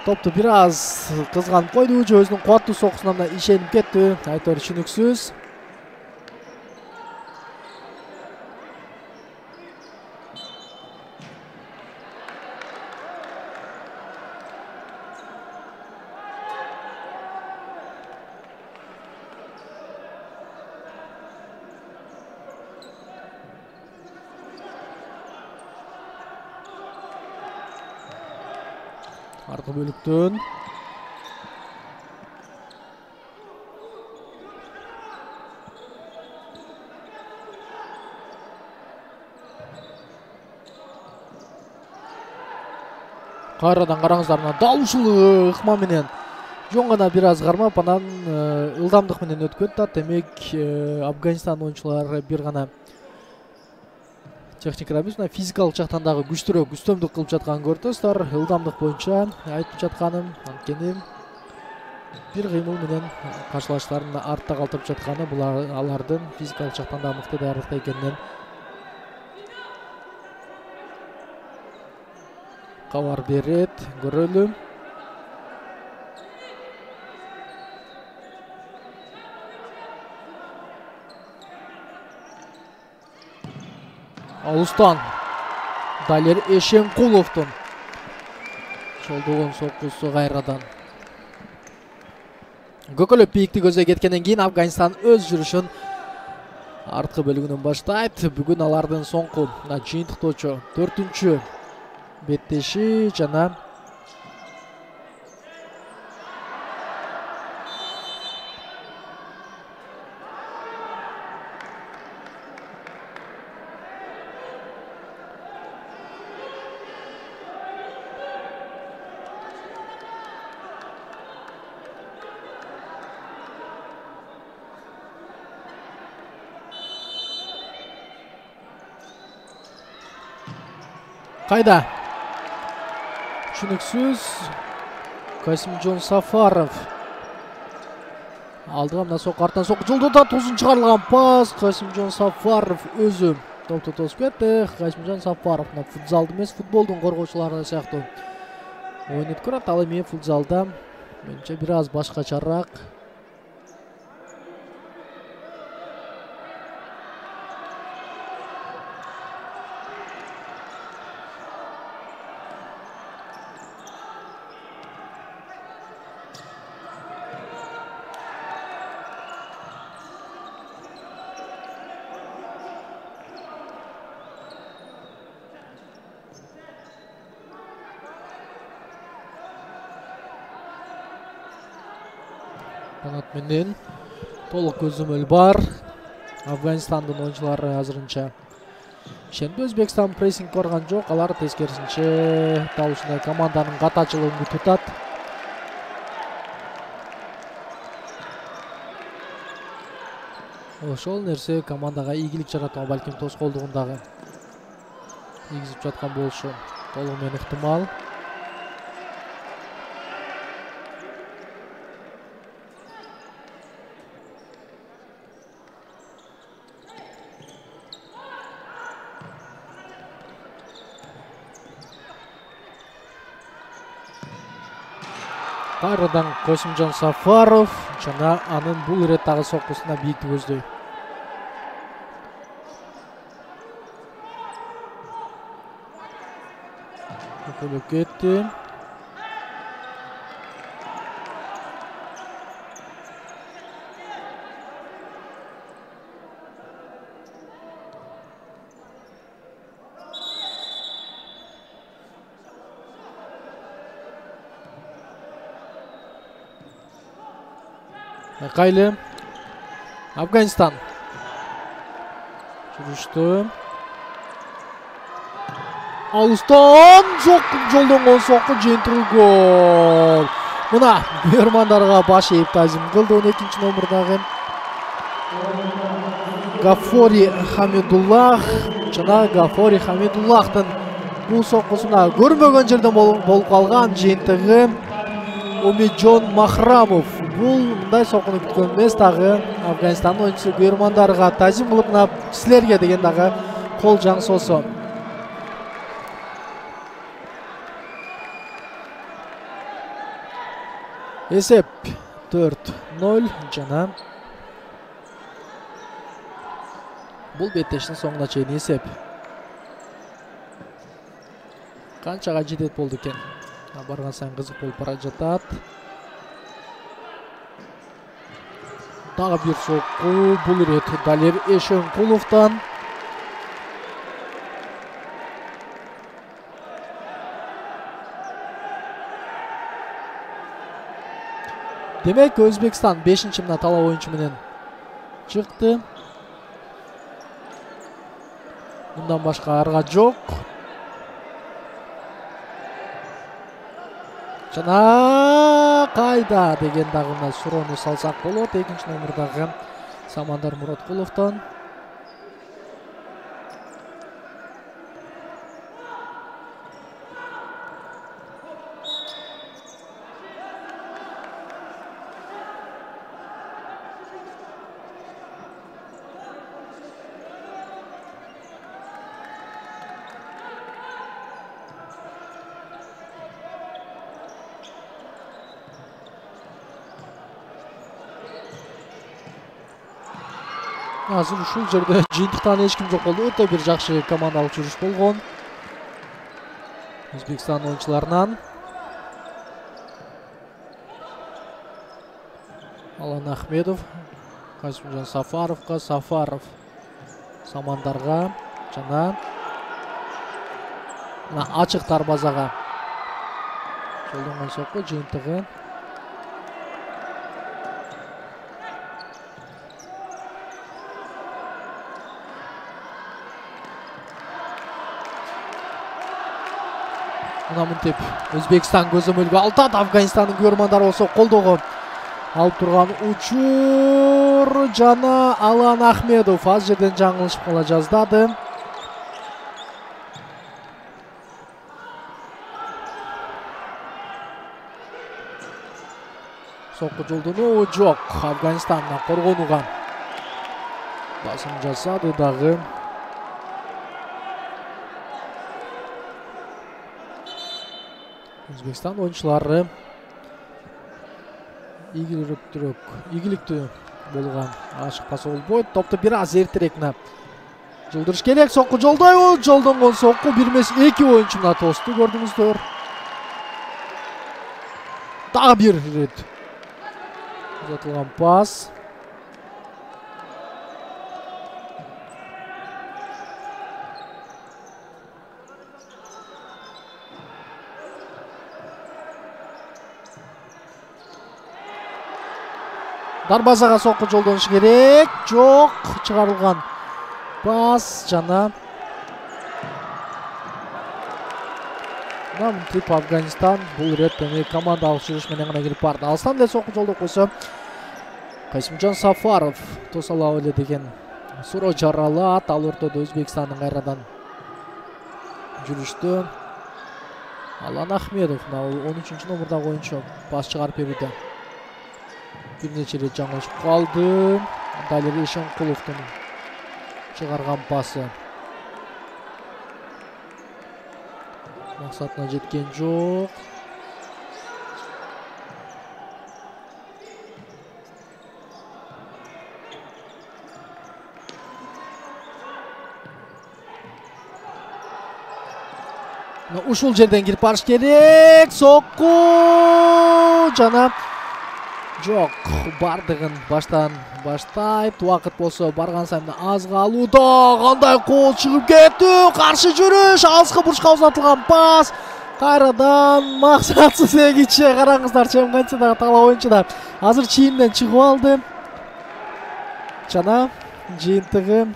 топту бир аз кызганып койду. Өзүнүн кубаттуу соккусуна мына ишенип кетти. Айтор түшүнүксүз. Аркы бөлүктөн кайрадан караңыздар, мына дал ушул ыкма менен жөн гана бир аз кармап анан ылдамдык менен өтүп кетти. Демек Афганистан оюнчулары бир гана техникада эмес, мына физикалык жактан дагы күчтүрөөк үстөмдүк кылып жатканын көрүп атасыздар. Ылдамдык боюнча айтып жатканым анткени бир кыймыл менен каршылаштарын артта калтырып жатканы бул алардын физикалык жактан да мыкты даярдыкта экенинен кабар берет. Көрөлү. Алыстан Далер Эшенкуловдун жолдогон соккусу кайрадан көкөлөп бийикти көздөй кеткенден кийин Афганистан өз жүрүшүн арткы бөлүгүнөн баштайт. Бүгүн алардын соңку жыйынтыктоочу 4-чү беттеши жана Кайда? Түшүнүксүз. Касимжон Сафаров. Алдыга мына сокку артан сокку жолдода тозун чыгарылган пас. Касимжон Сафаров өзү топту тосуп кетти. Касимжон Сафаров мына футзалды эмес, футболдун коргоочулары сыяктуу ойнойт көрөт. Ал эми футзалда менимче бир аз башкачараак. Канат менен толук көзөмөл бар. Афганистандын оюнчулары азырынча ишенби. Өзбекстан прессинг коргон жок. Алар тескерисинче дал ушундай команданын катачылыгын тутат. Ошол нерсе командага ийгилик жараткан, балким тоскоолдугун дагы ийгизип жаткан болушу толугу менен ыктымал. Кайрадан Касимжон Сафаров жана анын бул иреттагы соккусуна бийиктик көздөй. Көпөлөп кетти. Кайлы Афганистан жүрүштү. Алыстан жолдонгон сокку жыйынтыгы гол. Мына меймандарга баш ийип тазим кылды. 12-чи номердагы Гафори Хамидуллах жана Гафори Хамидуллахтын бул соккусуна көрмөгөн жерден болуп калган. Жыйынтыгы Умиджон Махрамов. Бул мындай соккуну күткөн эмес, дагы Афганистандын оюнчусу көрмандарга тазим кылып, мына силерге деген дагы кол жаңсоосу. Эсеп 4-0 жана бул беттештин соңуна чейин эсеп канчага жетет болду экен? Барган сайын кызык болуп бара жатат. Дагы бир сокку, бул ирет Далер Эшенкуловдон. Демек Өзбекстан 5-чи мына талап оюнчу менен чыкты. Мындан башка арга жок. Жана кайда деген дагы мына суроону салсак болот. 2-чи номердагы Самандар Мураткуловдон. Азыр ушул жерде жыйынтыктан эч ким жок болду. Өтө бир жакшы командалык жүрүш болгон Өзбекстан оюнчуларынан. Алан Ахмедов Касимжон Сафаровго, Сафаров Самандарга жана мына ачык дарбазага жолдонгон сокку. Жыйынтыгы мына мынтип Өзбекстан көзөмөлгө алтат. Афганистандын көрмандары болсо колдого алып турган учур жана Алан Ахмедов аз жерден жаңылышып кала жаздады. Sokku жолдону жок. Афганистандан коргонуга басым жасады дагы. Өзбекстан oyuncuları ийгиликтүү болгон ашыкпаса болбойт. Топты бир аз эртерээк мына жылдырыш керек. Сокку жолдойбу. Жолдонгон сокку бир эмес 2 oyuncu мына тосту көрдүңүздөр. Дагы бир рет uzatılgan pas. Дарбазага сокку жолдоnuş керек. Жок, чыгарылган pas жана Мынтип Афганистан бул ирет командалык жүрүш менен гана кирип барды. Алыстан эле сокку жолдоп койсо Касимжан Сафаров тосалап эле деген суроо жаралат. Ал ортодо Өзбекстандын кайрадан жүрүштү. Алан Ахмедов 13-номердагы оюнчу пас чыгарып берүүдө бир нече рет жаңылышып калды. Далер Эшенкуловдун чыгарган пасы максатына жеткен жок. Ушул жерден кирип барыш керек. Сокку жана жок. Бардыгын баштан баштайт. Убакыт болсо барган сайын аз калууда. Кандай кол чыгып кетти. Каршы жүрүш. Алыска бурчка узатылган пас. Кайрадан максатсыз эгиче. Караңыздар, чемпионатдагы талап оюнчу да азыр чийимден чыгып алды. Жана жыйынтыгы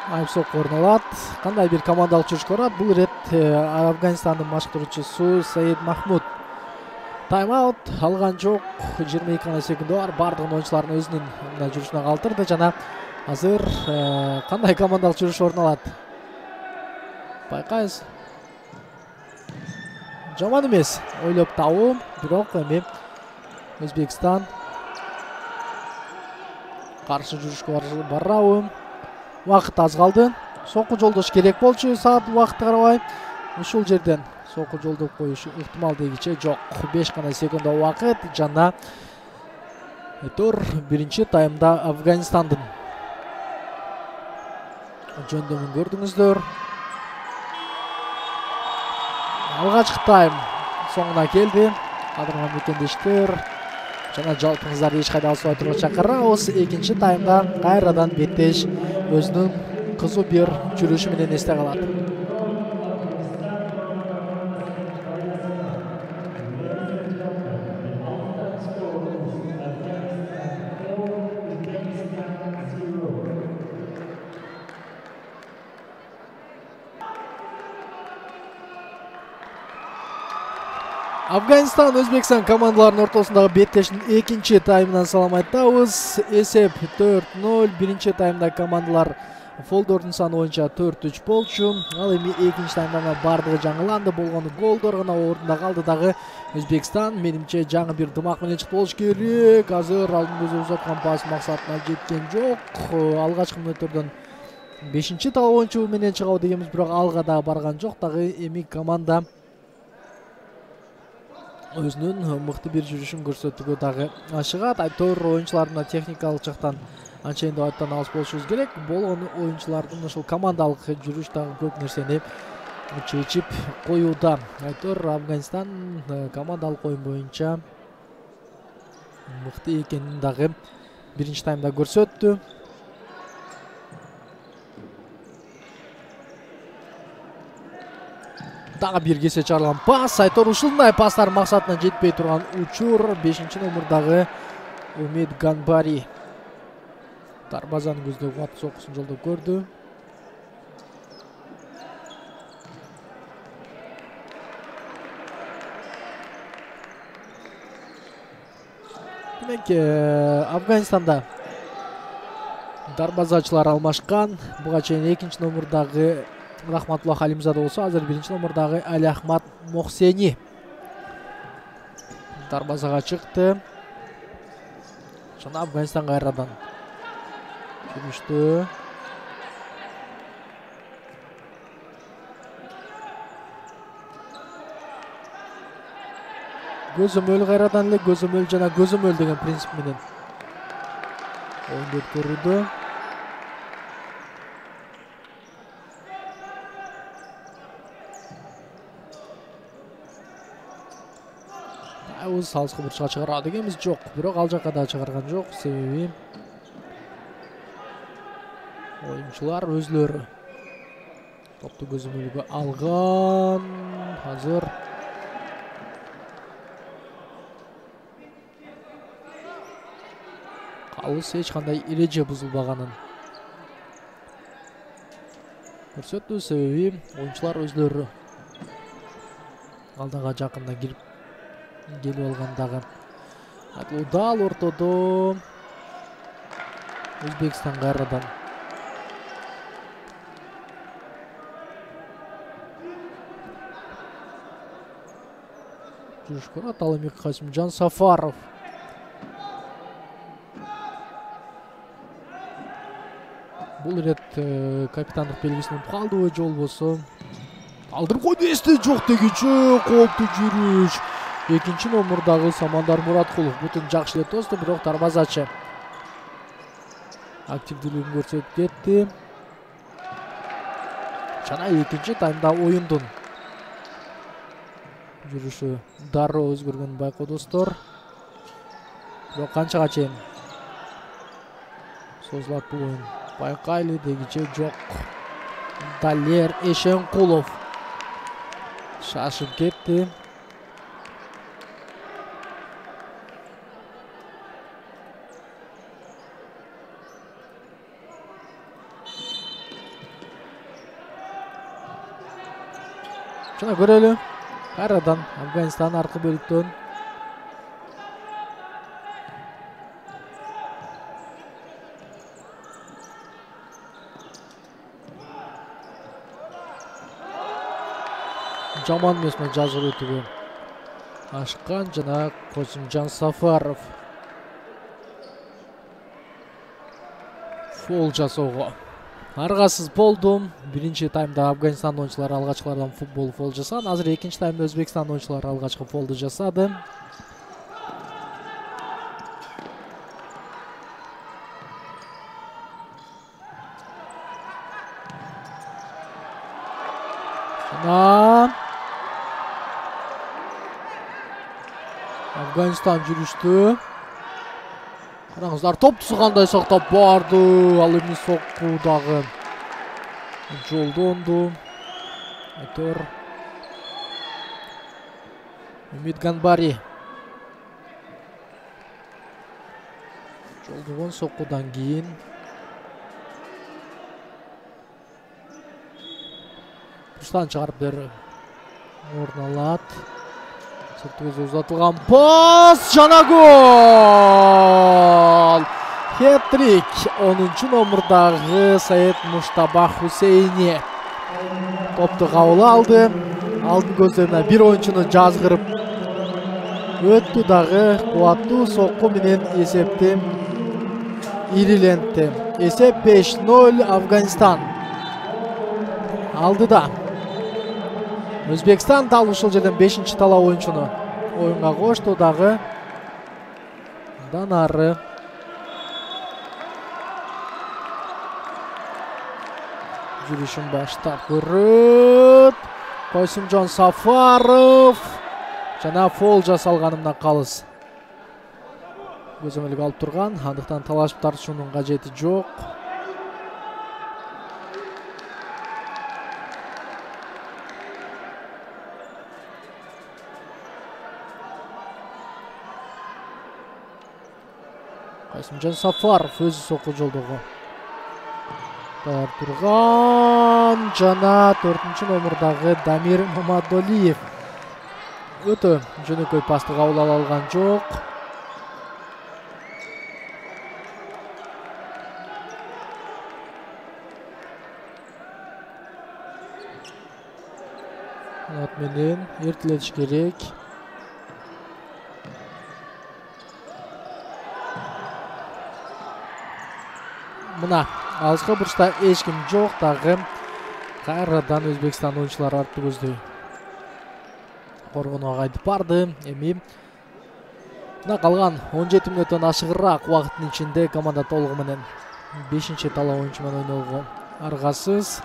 Айпсок орун алат. Кандай бир командалык жүрүш көрөт. Бул ирет Афганистандын башкаруучусу Саид Махмуд тайм-аут алган жок. 22 секунда бар. Бардыгын оюнчулардын өзүнүн жүрүшүнө калтырды жана азыр кандай командалык жүрүш орун алат. Байкайбыз. Жаман эмес. Ойлоп табуу, бирок эми Өзбекстан каршы жүрүшкө барабы? Вакыт аз калды. Сокку жолдош керек болчу. Саат убакытты карабай ушул жерден сокку жолдоп коюшу ыктымал дегиче жок. 5 секунда убакыт жана биринчи таймда Афганистандын жөндөмүн көрдүңүздөр. Алгачкы тайм соңуна келди. Кадырман мекендештер жана жалпыңыздарды эч кайда албай турууга чакырабыз. Экинчи таймда кайрадан беттеш өзүнүн кызуу бир жүрүшү менен эсте калат. Афганистан Өзбекстан командаларынын ортосундагы беттештин экинчи таймынан салам айтабыз. Эсеп 4-0. Биринчи таймда командалар фолдордун саны боюнча 4-3 болчу. Ал эми экинчи таймда бардыгы жаңыланды. Болгону голдор гана орунда калды дагы. Өзбекстан менимче жаңы бир дымак менен чыкты болуш керек. Азыр алдын узаткан пас максатына жеткен жок. Алгачкы мүнөттөрдөн 5-чи талап оюнчу менен чыгабы дегенбиз, бирок алга да барган жок. Дагы эми команда өзүнүн мыкты бир жүрүшүн көрсөтүүгө дагы ашыгат. Айтор оюнчулардын техникалык жактан анчейин да айттан алыс болушубуз керек. Болгону оюнчулардын ушул командалык жүрүш дагы көп нерсени чечип коюуда. Айтор Афганистан командалык оюн боюнча мыкты экенин дагы биринчи таймда көрсөттү. Дагы бир кесе чыгарылган пас. Айтор ушундай пастар максатына жетпей турган учур. 5-номердагы Умед Ганбари дарбазаны көздөп ат соккусун жолдоп көрдү. Демек, Афганистанда дарбазачылар алмашкан. Буга чейин 2-номердагы Рахматулла Халимзада болсо, азыр 1-номердагы Али Ахмад Мохсени дарбазага чыкты. Жана Афганистан кайрадан жүрүштү. Көзөмөл кайрадан эле көзөмөл жана көзөмөл деген принцип менен оюнду өткөрүүдө. Өз салыскы бурчка чыгарат дегенбиз жок, бирок ал жакка да чыгарган жок, себеби оюнчулар өзлөрү топту көзөмөлгө алган. Азыр калыс эч кандай эреже бузулбаганын көрсөттү, себеби оюнчулар өзлөрү алдыга жакында келип алгандагы дал ортодо Өзбекстан кайрадан жүрүш көрөт. Ал эми Касимжан Сафаров бул ирет капитандык белгисин утуп калдыбы же болбосо алдырып койду. Эсте жок дегиче кооптуу жүрүш. 2-номердагы Самандар Мураткулов бүтүн жакшы эле тосту, бирок дарбазачы активдүүлүгүн көрсөтүп кетти. Жана 2-таймда оюндун жүрүшү дароо өзгөргөнүн байкоодуңуздар. Бирок канчага чейин созулат бул оюн байкайлы дегиче жок. Далер Эшенкулов шашып кетти. Жана көрөлү, кайрадан Афганистан аркы бөлүктөн жаман эмес менен жазгыр өтүүгө ашкан. Жана Касимжан Сафаров фол жасоого аргасыз болду. Биринчи таймда Афганистан оюнчулары алгачкылардан фол жасаган. Азыр 2-таймда Өзбекстан оюнчулары алгачкы фолду жасады. Жана Афганистан жүрүштү. Караңыздар, топтусу кандай сактап барды. Ал эми соккудагы жолдонду. Айтор Умид Ганбари жолдогон соккудан кийин Рустан чыгарып берди. Орун алат. Сыртыбызга узатылган пас жана гол! Хет-трик 10-номердагы Саид Муштаба Хусейни топту кабыл алды. Алдын көздөрүнө бир оюнчуну жазгырып өттү дагы кубаттуу сокку менен эсепти ирилентти. Эсеп 5-0 Афганистан алдыда. Өзбекстан дал ушул жерден 5-талап оюнчуну оюнга кошту дагы. Андан ары жүрүшүн баштап көрөт. Касимжан Сафаров жана фол жасалганымдан калыс көзөмөлгө алып турган. Андыктан талашып тартышуунун кажети жок. Касимжан Сафаров өзү сокку жолдого даяр турган. Жана 4-номердагы Дамир Мамадолиев өтө жөнөкөй пастты кабыл ала алган жок. менен эртелеш керек. Мына алыска бурчта эч ким жок, дагы кайрадан Өзбекстан оюнчулары артты көздөй коргонууга кайтып барды. Эми мына калган 17 мүнөттөн ашыгыраак убакыттын ичинде команда толугу менен 5-талаа оюнчу менен ойноого аргасыз.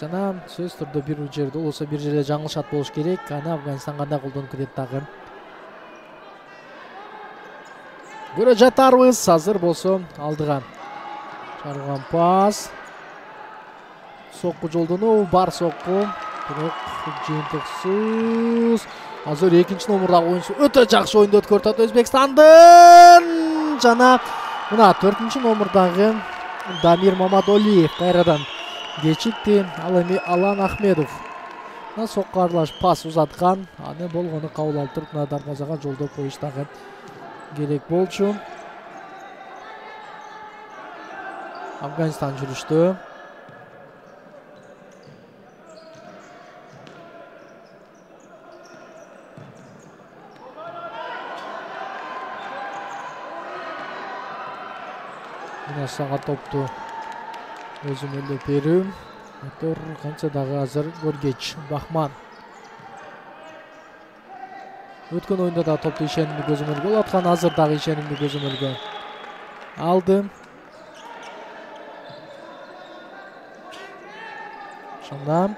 Жана сөз түрдө бир жерде болсо бир жерде жаңылышат болуш керек. Аны Афганистан кандай колдонуп кетет дагы көрө жатарбыз. Азыр болсо алдыга чарылган пас. Сокку жолдонуу бар, сокку. Бирок жыйынтыксыз. Азыр 2-номурдагы оюнчу өтө жакшы оюнду өткөрүп Өзбекстандын. Жана мына 4-номурдагы Дамир Мамадолиев кайрадан кечикти. Ал эми Алан Ахмедов сокко аралаш пас узаткан. Аны болгону кабыл алып туруп, мына дарбазага жолдоп коюш дагы керек болчу. Афганистан жүрүштө. Мына сага топту өзүмөлдөп берүү. Мотор канча дагы азыр Горгеч Бахман. Өткөн оюнда да топту ишенимдүү көзөмөлгө аткан, азыр дагы ишенимдүү көзөмөлгө алды. Ошондо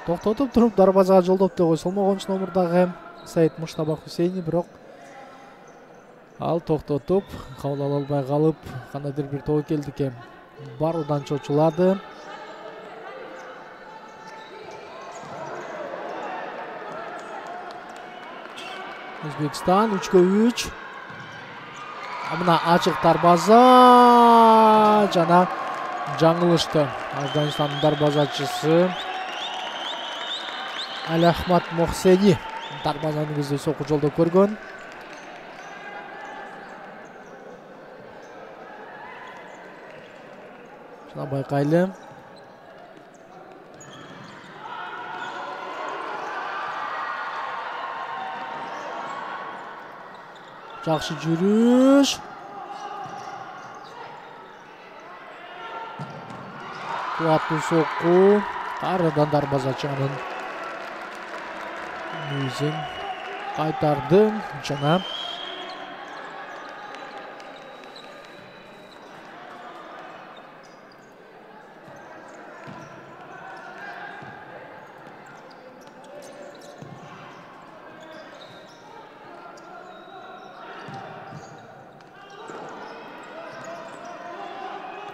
токтотуп туруп дарбазага жолдоп да койсо болмок 10-номурдагы Саид Муштаба Хусейни, бирок ал токтотуп кабыл ала албай калып, кандайдыр бир тобокелдикке баруудан чочулады. Өзбекстан 3-3. Мына ачык дарбаза жана жаңылышты. Афганистандын дарбазачысы Али Ахмад Мохсени дарбазаны көздөй сокку жолдоп көргөн. Жана байкайлы. Жакшы жүрүш. Кубаттуу сокку. Кайрадан дарбазачы анын өзүн кайтарды. Жана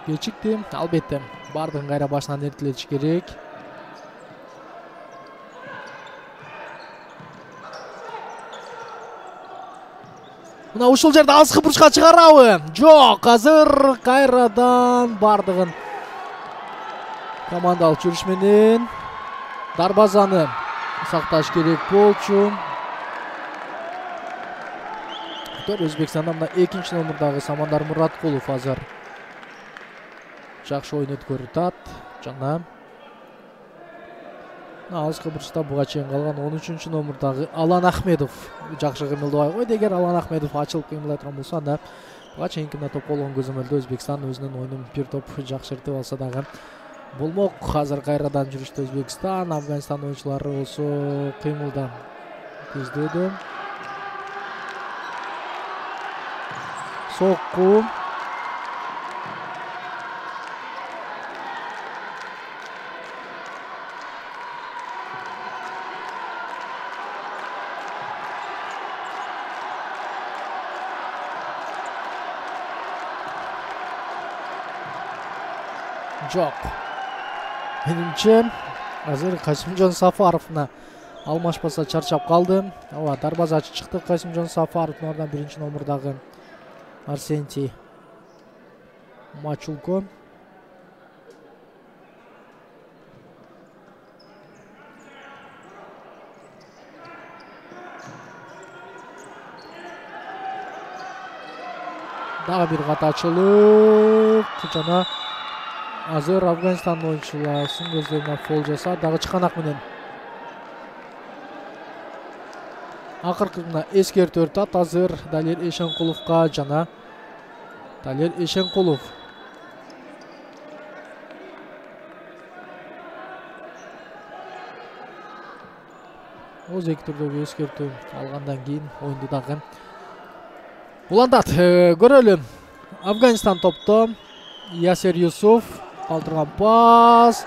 кечикти. Албетте бардыгын кайра башынан эртелеш керек. Мына ушул жерде алыскы бурчка чыгарабы? Жок, азыр кайрадан бардыгын командалык жүрүш менен дарбазаны сакташ керек болчу. Өзбекстанда мына 2-номурдагы Самандар Мураткулов азыр жакшы оюн өткөрүп атат. Жана алыскы бурчта буга чейин калган 13-номурдагы Алан Ахмедов жакшы кыймылдабай койду. Эгер Алан Ахмедов ачылып кыймылдай турган болсо, анда буга чейинки топ болгон көзөмөлдө Өзбекстан өзүнүн оюнун бир топ жакшыртып алса дагы болмок. Азыр кайрадан жүрүштө Өзбекстан, Афганистан оюнчулары болсо кыймылда көздөдө. Сокку. Жок. Менимче азыр Касимжон Сафаровна Алмашпаса чарчап калды. Ооба, дарбазачы чыкты Касимжан Сафаровдун ордуна биринчи номурдагы Арсентий Мачулко. Дагы бир катачылык жана азыр Афганистан оюнчуларынын көздөрүнө фол жаса, дагы чыканак менен. Акыркында эскертүү өтөт азыр Далер Эшенкуловго жана Далер Эшенкулов. Өзеки түрдөгү эскертүү алгандан кийин оюнду дагы уландат. Көрөлү. Афганистан топто. Ясер Юсуф калтырган пас.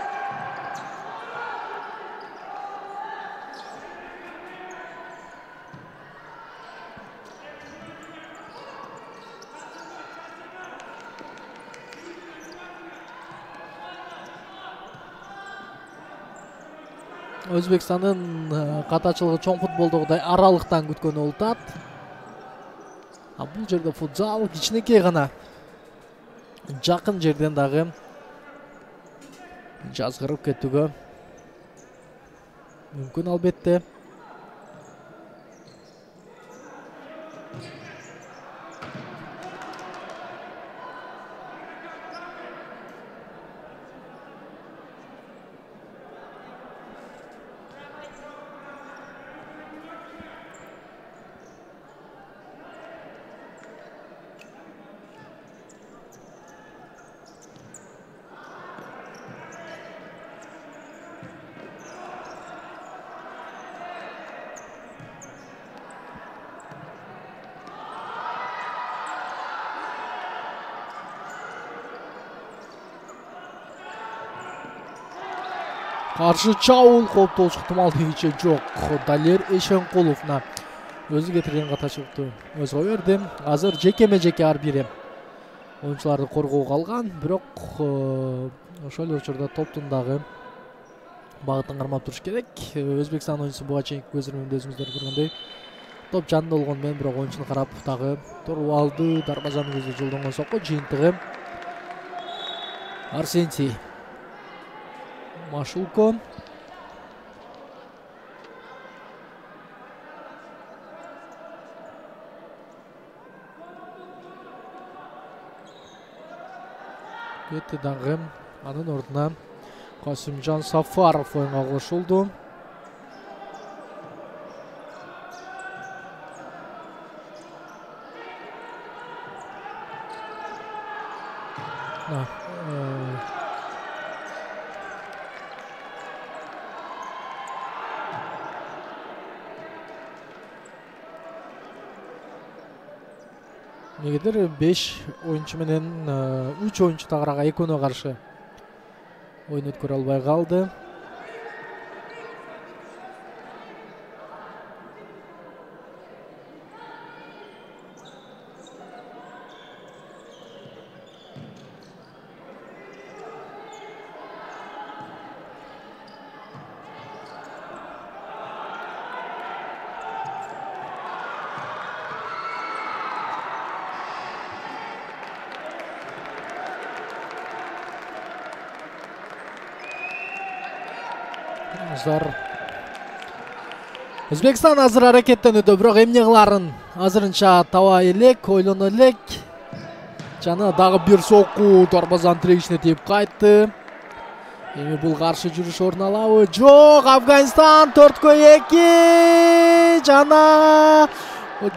Өзбекстандын катачылыгы чоң футболдогудай аралыктан күткөнү ултат. Бул жерде футзал кичинекей гана жакын жерден дагы жазгырып кетүүгө мүмкүн албетте. Каршы чабуул кооптолуш ыктымалдыгы иче жок. Далер Эшенкуловна өзү кетирген катачылыкты өзгө берди. Азыр жекеме-жеке ар бири оюнчуларды коргоого алган, бирок ошол учурда топтун дагы багытын кармап туруш керек. Өзбекстан оюнчусу буга чейинки көзөрмөмдө өзүңүздөр көргөндөй топ жанында болгон менен бирок оюнчуну карап дагы туруп алды. Дарбазанын көзү жолдонгон сокко жыйынтыгы Арсентий Машулко. Кетти дагы анын ордуна Касимжан Сафаров оюнга кошулду. Негедир 5 оюнчу менен 3 оюнчу тагырага экөөнө каршы оюн өткөрө албай калды. Өзбекстан азыр аракеттенүүдө, бирок эмне кыларын азырынча таба элек, ойлоно элек. Жана дагы бир сокку дарбазанын тирегичине тийип кайтты. Эми бул каршы жүрүш орун алабы? Жок, Афганистан 4-2 жана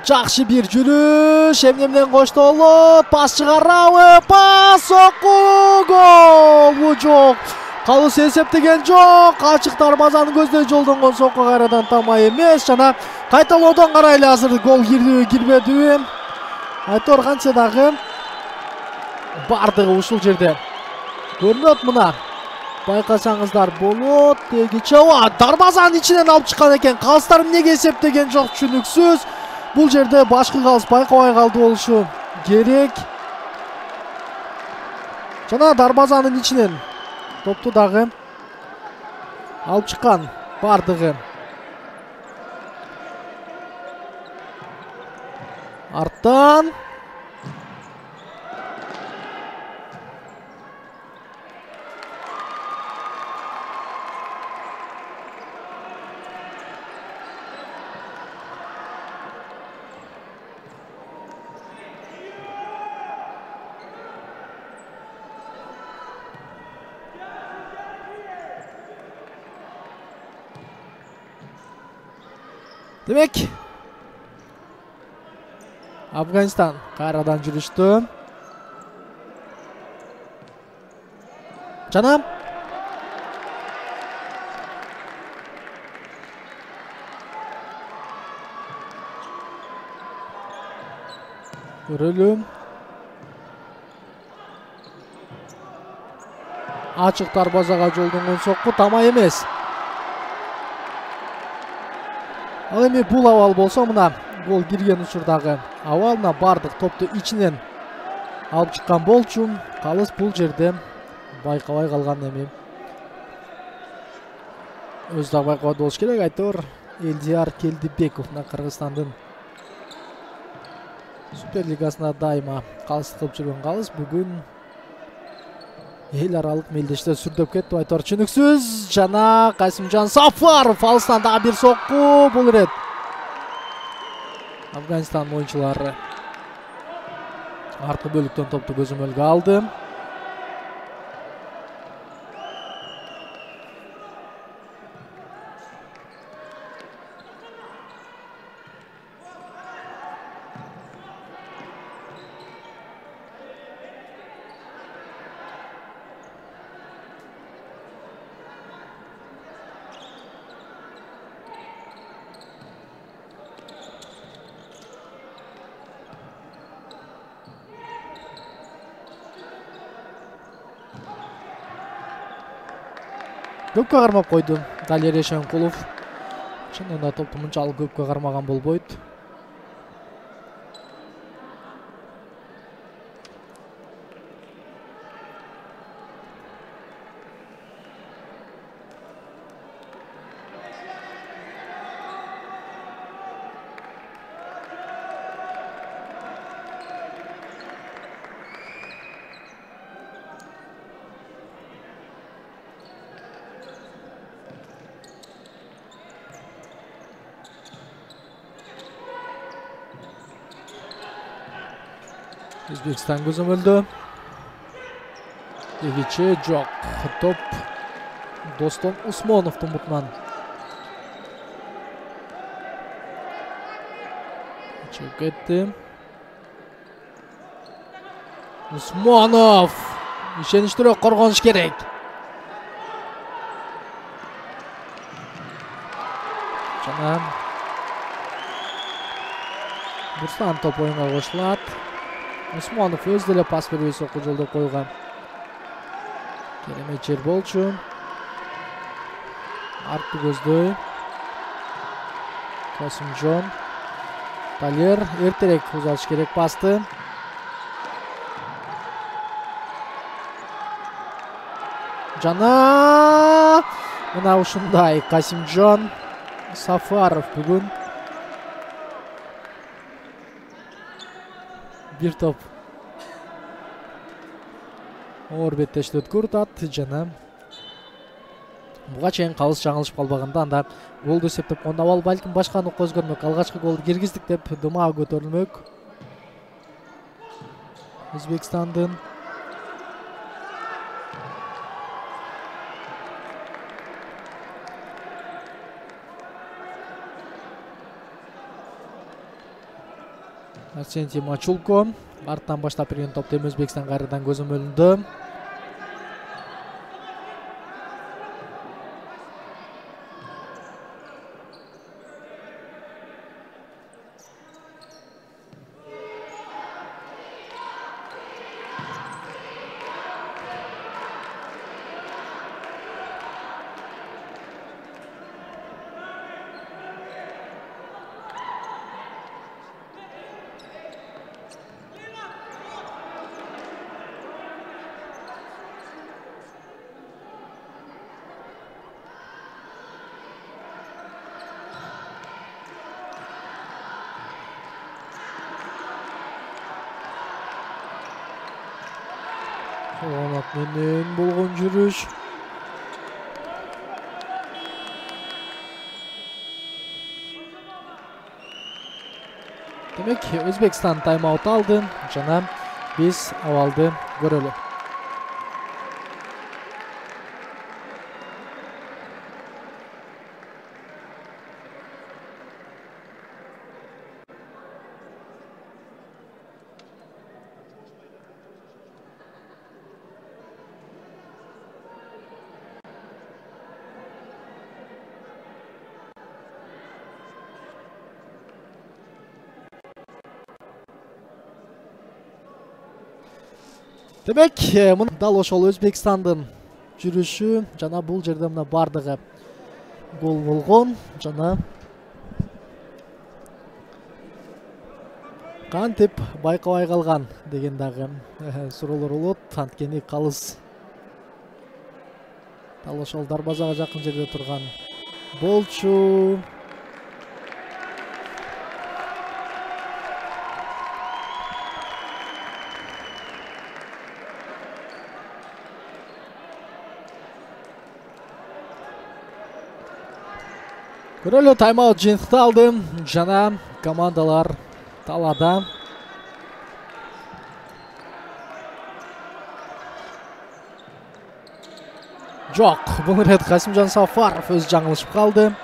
жакшы бир жүрүш. Эмне менен коштолот? Пас чыгарабы? Пас, сокку, гол. Бул жок. Калыс эсептеген жок. Ачык дарбазанын көздөй жолдонгон сокко кайрадан тамай эмес. Жана кайталоодон карайлы азыр гол кирдиби, кирбедиби? Айтор канча дагы бардыгы ушул жерде көрүнөт. Мына байкасаңыздар болот. Тегиче дарбазанын ичинен алып чыккан экен. Калыстар эмнеге эсептеген жок түшүнүксүз. Бул жерде башкы калыс байкабай калды болушу керек. Жана дарбазанын ичинен топту дагы алып чыккан бардыгы Арттан демек Афганистан кайрадан жүрүштү. Жана көрөлү. Ачык дарбазага жолдонгон сокку тамай эмес. Ал эми бул абал болсо мына гол кирген учурдагы абал мына бардык топту ичинен алып чыккан болчу. Калыс бул жерде байкабай калган эми. Өз да байкабады болуш керек. Айтор Элдияр Келдибеков мына Кыргызстандын Супер лигасында дайыма калыс кылып жүргөн калыс бүгүн эл аралык мелдеште сүрдөп кетти. Айтор чүнүксүз жана Касимжан Сафаров алыстан дагы бир сокку. Бул ирет Афганистан оюнчулары арткы бөлүктөн топту көзөмөлгө алды. Көпкө кармап койду Далер Эшенкулов. Чынында топту мынчалык көпкө кармаган болбойт. Өзбекстан көзөмөлдө. Эгиче жок. Топ Достон Усмоновдун бутунан. Чыгып кетти. Усмонов ишеничтүүрөөк коргонуш керек. Жана Бурстан топ оюнга кошулат. Усмонов өз деле пас бербей сокку жолдоп койгон. Керемет жер болчу. Артты көздөй. Касымжон. Талер эртерээк узатыш керек пасты. Жана мына ушундай Касимжон Сафаров бүгүн бир топ оор беттештүү өткөрүп жана буга чейин калыс жаңылышып калбаганда анда голду эсептеп койгондо абал балким башка нукка өзгөрмөк. Алгачкы голду киргиздик деп дымаа көтөрүлмөк. Өзбекстандын Арсентий Мачулко арттан баштап берген топту Өзбекстан кайрадан көзөмөлүндө. Солонат менен болгон жүрүш. Демек, Өзбекстан тайм-аут алды. Жана биз абалды көрөлү. Демек, мына дал ошол Өзбекстандын жүрүшү жана бул жерде мына бардыгы гол болгон жана кантип байкабай калган деген дагы суроолор болот. Анткени калыс дал ошол дарбазага жакын жерде турган болчу. Көрөлү, тайм-аут жыйынтыкталды жана командалар талаада. Жок, бул ирет Касимжан Сафаров өз жаңылышып калды.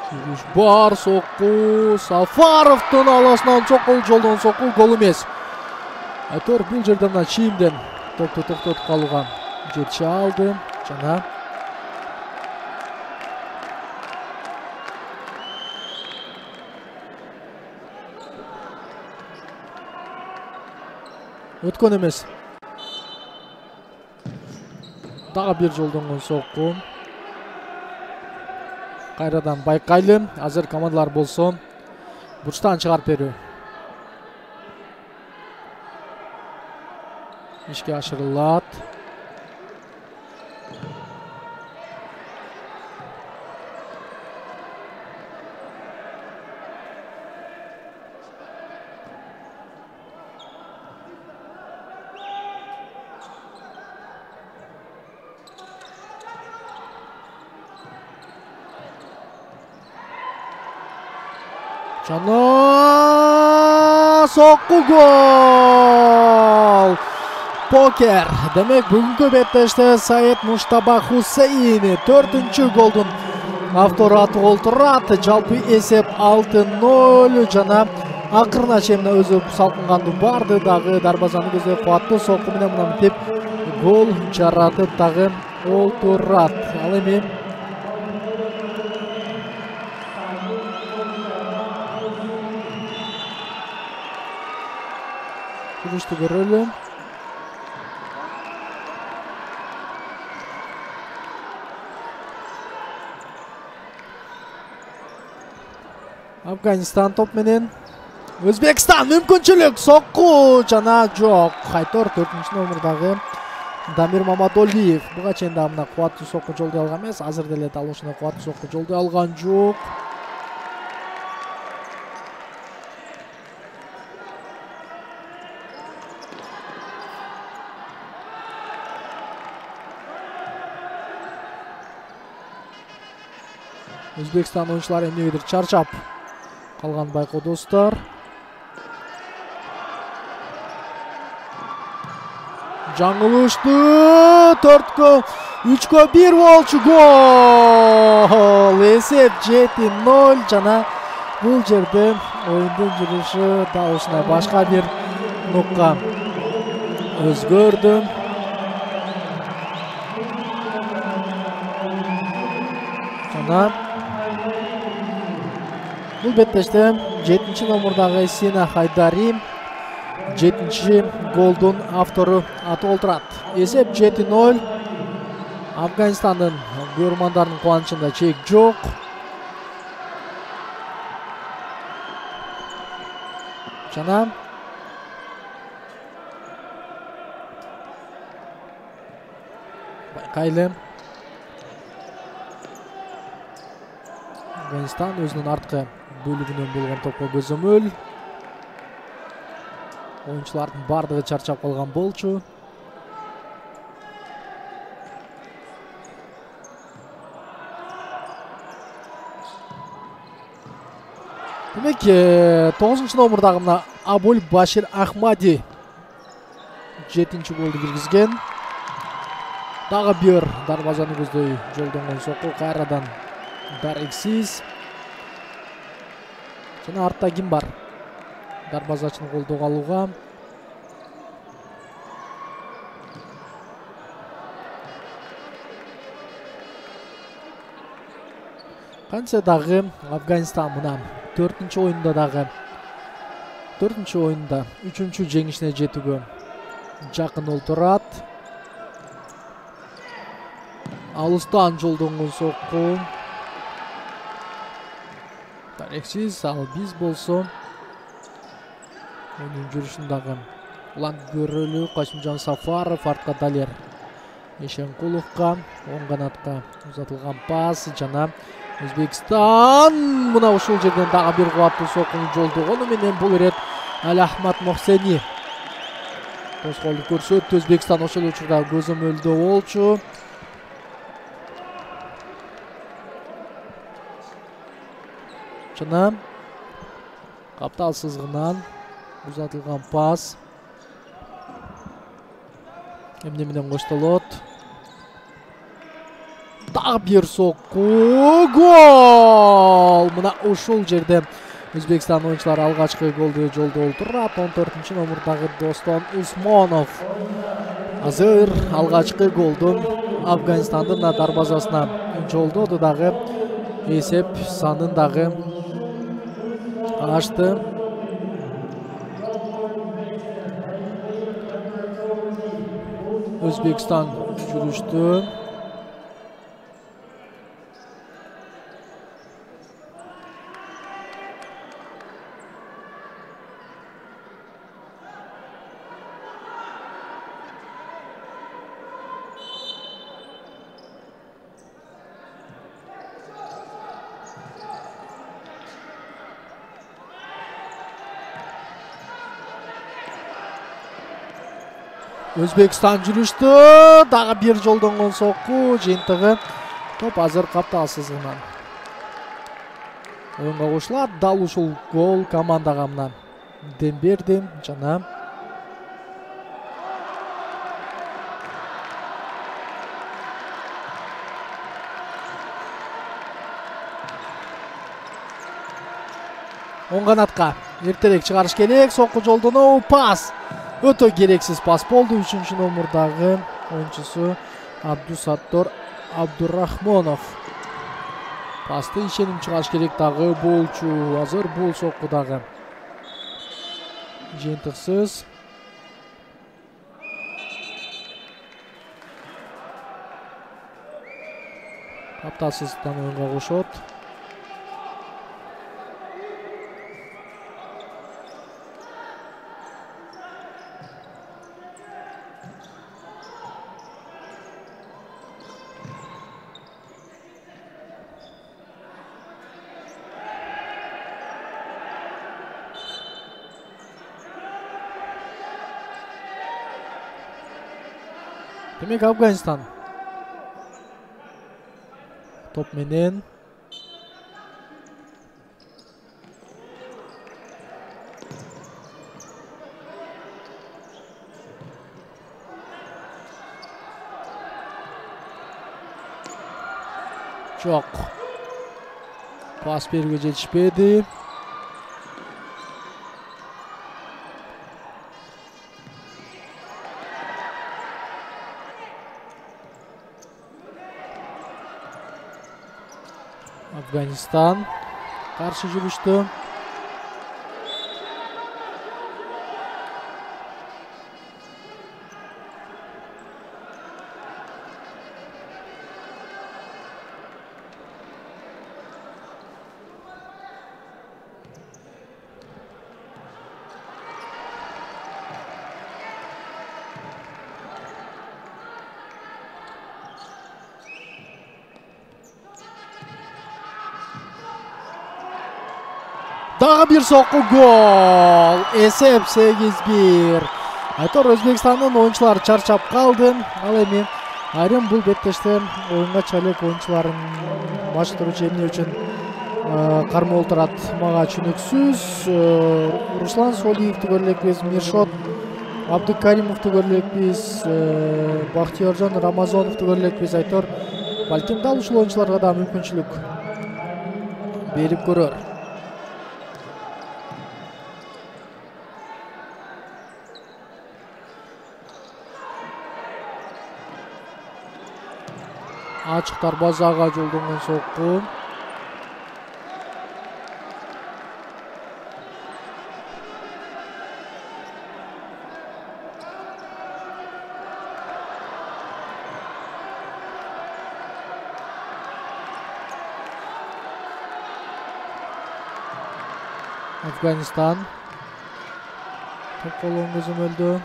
Жүрүш бар, сокку Сафаровдун аласынан чокул, жолдон сокку, гол эмес. Айтор бул жерде мына чийимден топту токтотуп калууга жетише алды жана өткөн эмес. Дагы бир жолдонгон сокку. Кайрадан байкайлы. Азыр командалар болсо бурчтан чыгарып берүү. Ишке ашырылат. Жана сокку, гол! Покер. Демек, бүгүнкү беттеште Саид Муштаба Хусейн 4-чү голдун автору атып олтурат. Жалпы эсеп 6-0 жана акырына чейин өзү салкынганды барды дагы дарбазаны көздөй кубаттуу сокку менен мынтип гол жаратып дагы олтурат. Ал эми жүрүштү көрөлү. Афганистан топ менен Өзбекстан мүмкүнчүлүк сокку жана жок. Кайтор 4-чү номердагы Дамир Мамадолиев буга чейин да мына кубаттуу сокку жолдой алган эмес. Азыр деле дал ушундай кубаттуу сокку жолдой алган жок. Өзбекстан oyuncuları эмнегедир чарчап калган байкоо достор. Жаңылыштуу 3-1 болчу, гол! Эсеп 7-0 жана бул жерде оюндун жүрүшү да ушундай башка бир нукка өзгөрдү. Жана бул беттеште 7-чи номердагы Сина Хайдари 7-чи голдун автору атып олтурат. Эсеп 7-0. Афганистандын көрөрмандарынын кубанычында чек жок. Жана Байкайлы. Афганистан өзінің артқы бөлігінен болған топқа көзөмөл. Oyuncuların бардығы чарчап қалған болчу. Демек, 9-шы номердағы мына Абуль Башир Ахмади 7-ші голды кіргізген. Дағы бір дарбазаны көздей жолдонған соққы қайрадан дарексіз. Жана артта ким бар? Дарбазачыны қолдауға алуға. Қанша дағы Афганистан мұна 4-ші ойында дағы 4-ші ойында 3-ші жеңішіне жетуге жақын олтырат. Алыстан жолдонған соққы. Дарексіз, ал біз болсы. Onun жүрішіндегі ұлан көрілі Қасымжан Сафаров, артқа Далер Ешенқұловқа, оң қанатқа ұзатылған пас, жана Өзбекстан мұна ұшыл жерден дағы бір қуатты соққын жолды. Онымен бұл рет Әл Ахмад Мохсени қосқолды көрсетті. Өзбекстан ұшыл ұшырда көзөмөлдө олчу. Жана қаптал сызғынан uzatılgan pas. Emnemeden koştalot. Daha bir soqqu. Gol! Mına uşul жерде Өзбекстан oyuncuları alğaçkı goldu jolda olturat. 14-ші номердагы Достон Усмонов. Азыр alğaçkı goldu Afganistandын дарбазасына жолдоду дагы эсеп санын дагы ашты. Özbekistan жүрүштү. Өзбекстан жүрүштү. Дагы бир жолдонгон соққу. Жыйынтыгы топ азыр каптал сызыгынан. Оюнга кошулат. Дал ушул гол командага мына дем берди. Жана оң канатка эртерээк чыгарыш керек. Соққу жолдону пас. Өтө керексиз пас болду. 3-ші номердагы oyuncusu Абдусаттор Абдурахмонов. Пасты ишеним чыгаш керек дагы болчу. Азыр бул соққу дагы жыйынтыксыз. Капталсыздан оюнга кошот. Demek Afganistan top menен çok pas berүүгө жетишпеди. Afganistan karşı жүрүштү. Дагы бир сокку, гол. Эсеп 8-1. Айтор Өзбекстандын оюнчулары чарчап калды. Ал эми айрым бул беттеште оюнга чалек оюнчуларын баштыруучу эмне үчүн кармоо турат мага түшүнүксүз. Руслан Солиевди көрүлекпиз, Миршот Абдыкаримовду көрүлекпиз, Бактияржан Рамазановду көрүлекпиз. Айтор балким дал ушул оюнчуларга да мүмкүнчүлүк берип көрөр. Ачык дарбазага жолдонгон сокку. Afganistan top kolon gözümöldü.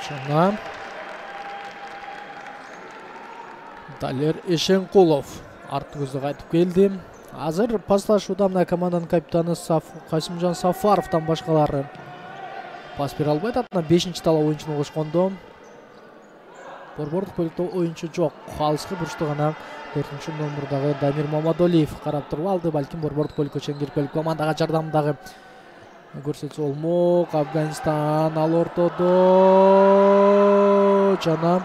Şundan Далер Эшенкулов артқы көзді қайтып келді. Азыр пасташуда мына команданын капитаны Касимжан Сафаровтан башкалары пас бере албайт. Атына 5-чи талап оюнчуну кошкондо борбордук бөлүктө оюнчу жок. Алыскы бурчту гана 4-чү номурдагы Дамир Мамадолиев карап туруп алды. Балким борбордук бөлүккө чейин кирип командаға жардамдагы көрсөтсө болмок. Афганистан ал ортодо жана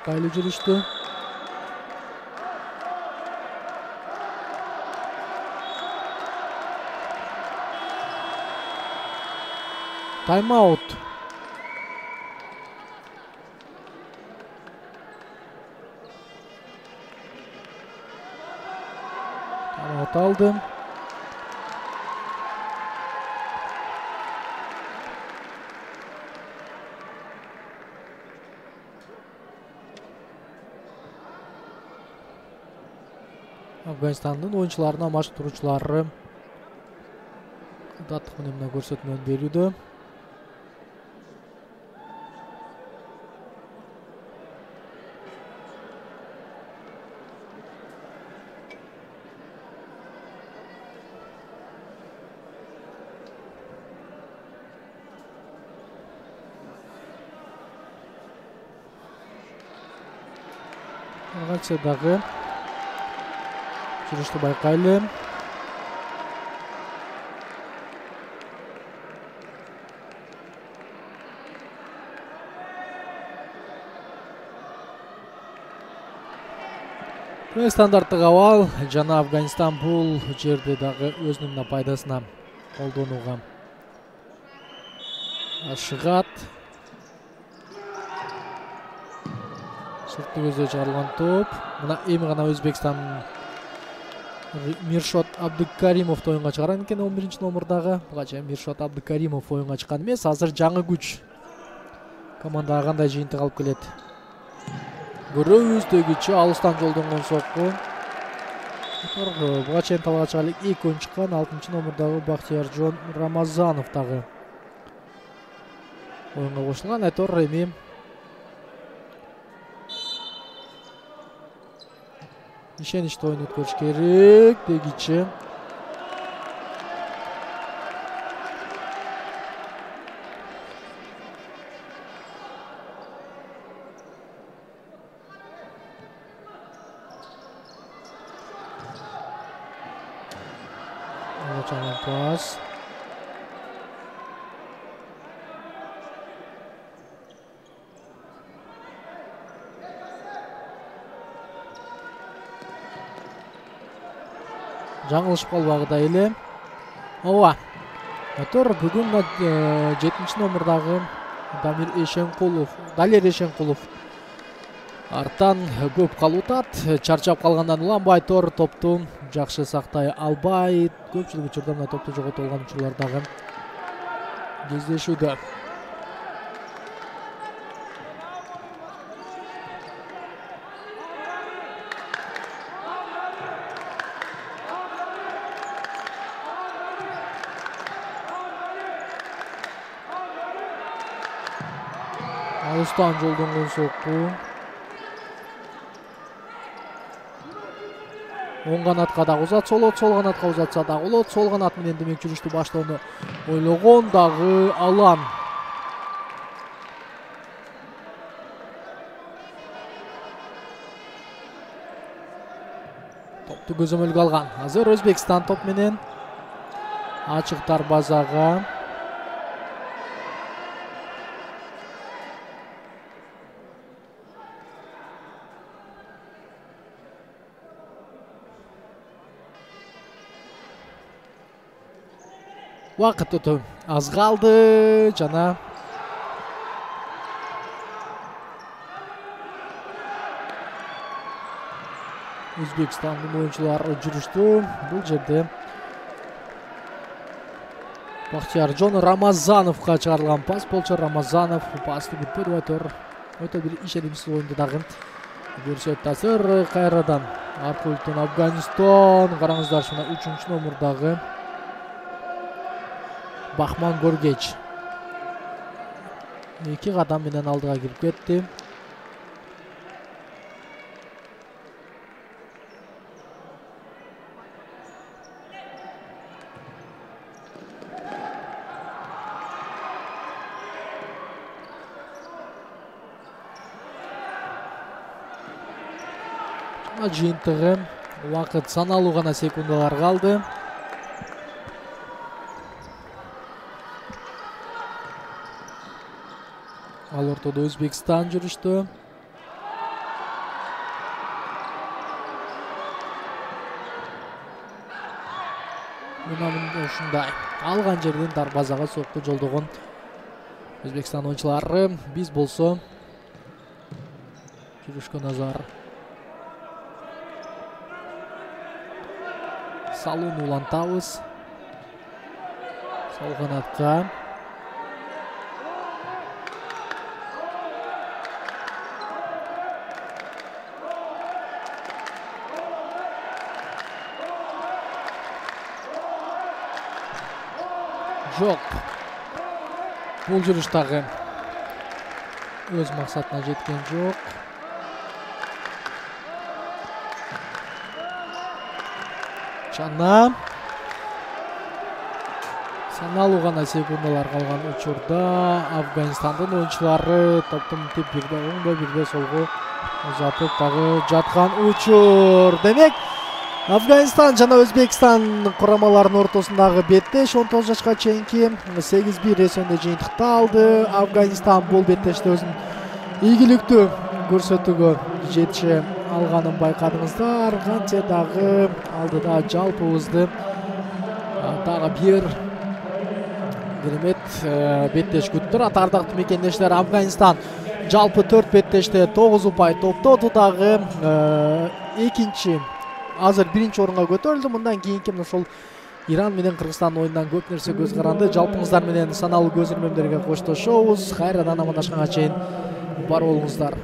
Kaylı жүрүштү. Тайм-аут. Тайм-аут алды. Афганистандын оюнчуларына маштыруучулары даттык менен көрсөтмө берүүдө. Дагы жүрүштү байкайлы. Стандарттык абал жана Афганистан бул жерде дагы өзүнүн пайдасына колдонууга ашыгат. Сыртты көздөй чыгарылган топ. Мына эми гана Өзбекстан Миршот Абдыкаримов оюнга чыгарган экен 11-чи номурдагы. Буга чейин Миршот Абдыкаримов оюнга чыккан эмес. Азыр жаңы күч командага кандай жыйынтык алып келет. Көрөбүз дегичи алыстан жолдонгон сокку. Буга чейин талга чыгарлык 2 ойун чыккан 6-чы номурдагы Бактияржон Рамазанов дагы оюнга кошулган. Айтор эми ишеничти ойун өткөрүш керек дегичи. Pas. Жаңылышып калбагыдай эле. Ооба. Айтор бүгүн 7-чи номурдагы Далер Эшенкулов арттан көп калып атат. Чарчап калгандан улам Айтор топту жакшы сактай албайт. Көпчүлүк учурда мына топто жогото алган учурлар дагы кездешүүдө. Алыстан жолдонгон сокку. Оң канатка дагы узатса болот, сол канатка узатса дагы болот. Сол канат менен демек жүрүштү баштоону ойлогон дагы Алан. Топту көзөмөлгө алган. Азыр Өзбекстан топ менен ачык дарбазага. Вакыт өтө аз калды жана Өзбекстандын оюнчулары жүрүштү. Бул жерде Бахтияржон Рамазановго чыгарылган пас болчу. Рамазанов пасты бүтпөдө өтө бир ишенимсиз оюнду дагы көрсөттү. Азыр кайрадан аркылтын Афганистан. Караңыздар, мына 3-чү номурдагы Бахман Горгеч 2 кадам менен алдыга кирип кетти. Жыйынтыгы убакыт саналуу гана секундалар калды. Ал ортодо Өзбекстан жүрүштү. Мына ушундай алган жерден дарбазага сокку жолдогон Өзбекстан оюнчулары. Биз болсо жүрүшкө назар салууну улантабыз. Сол канатка жок. Бул жүрүш дагы өз максатына жеткен жок. Жана саналуу гана секундалар калган учурда Афганистандын оюнчулары топтун тип бирде оңго бирде солго узатып дагы жаткан учур. Демек Афганистан жана Өзбекстан курамаларынын ортосундагы беттеш 19 жашка чейинки 8-1 эсеөндөй жыйынтыкталды. Афганистан бул беттеште өзүнүн ийгиликтүү көрсөтүүгө жетише алганын байкадыңыздар. Кантсе дагы алдыда жалпыбызды дагы бир керемет беттеш күттүр. Ардактуу мекендештер, Афганистан жалпы 4 беттеште 9 упай топтоду дагы экинчи азыр биринчи орунга көтөрүлдү. Мындан кийинки ошол Иран менен Кыргызстандын оюнунан көп нерсе көз каранды. Жалпыңыздар менен саналуу көз ирмемдерге коштошобуз. Кайрадан амандашканга чейин бар болуңуздар.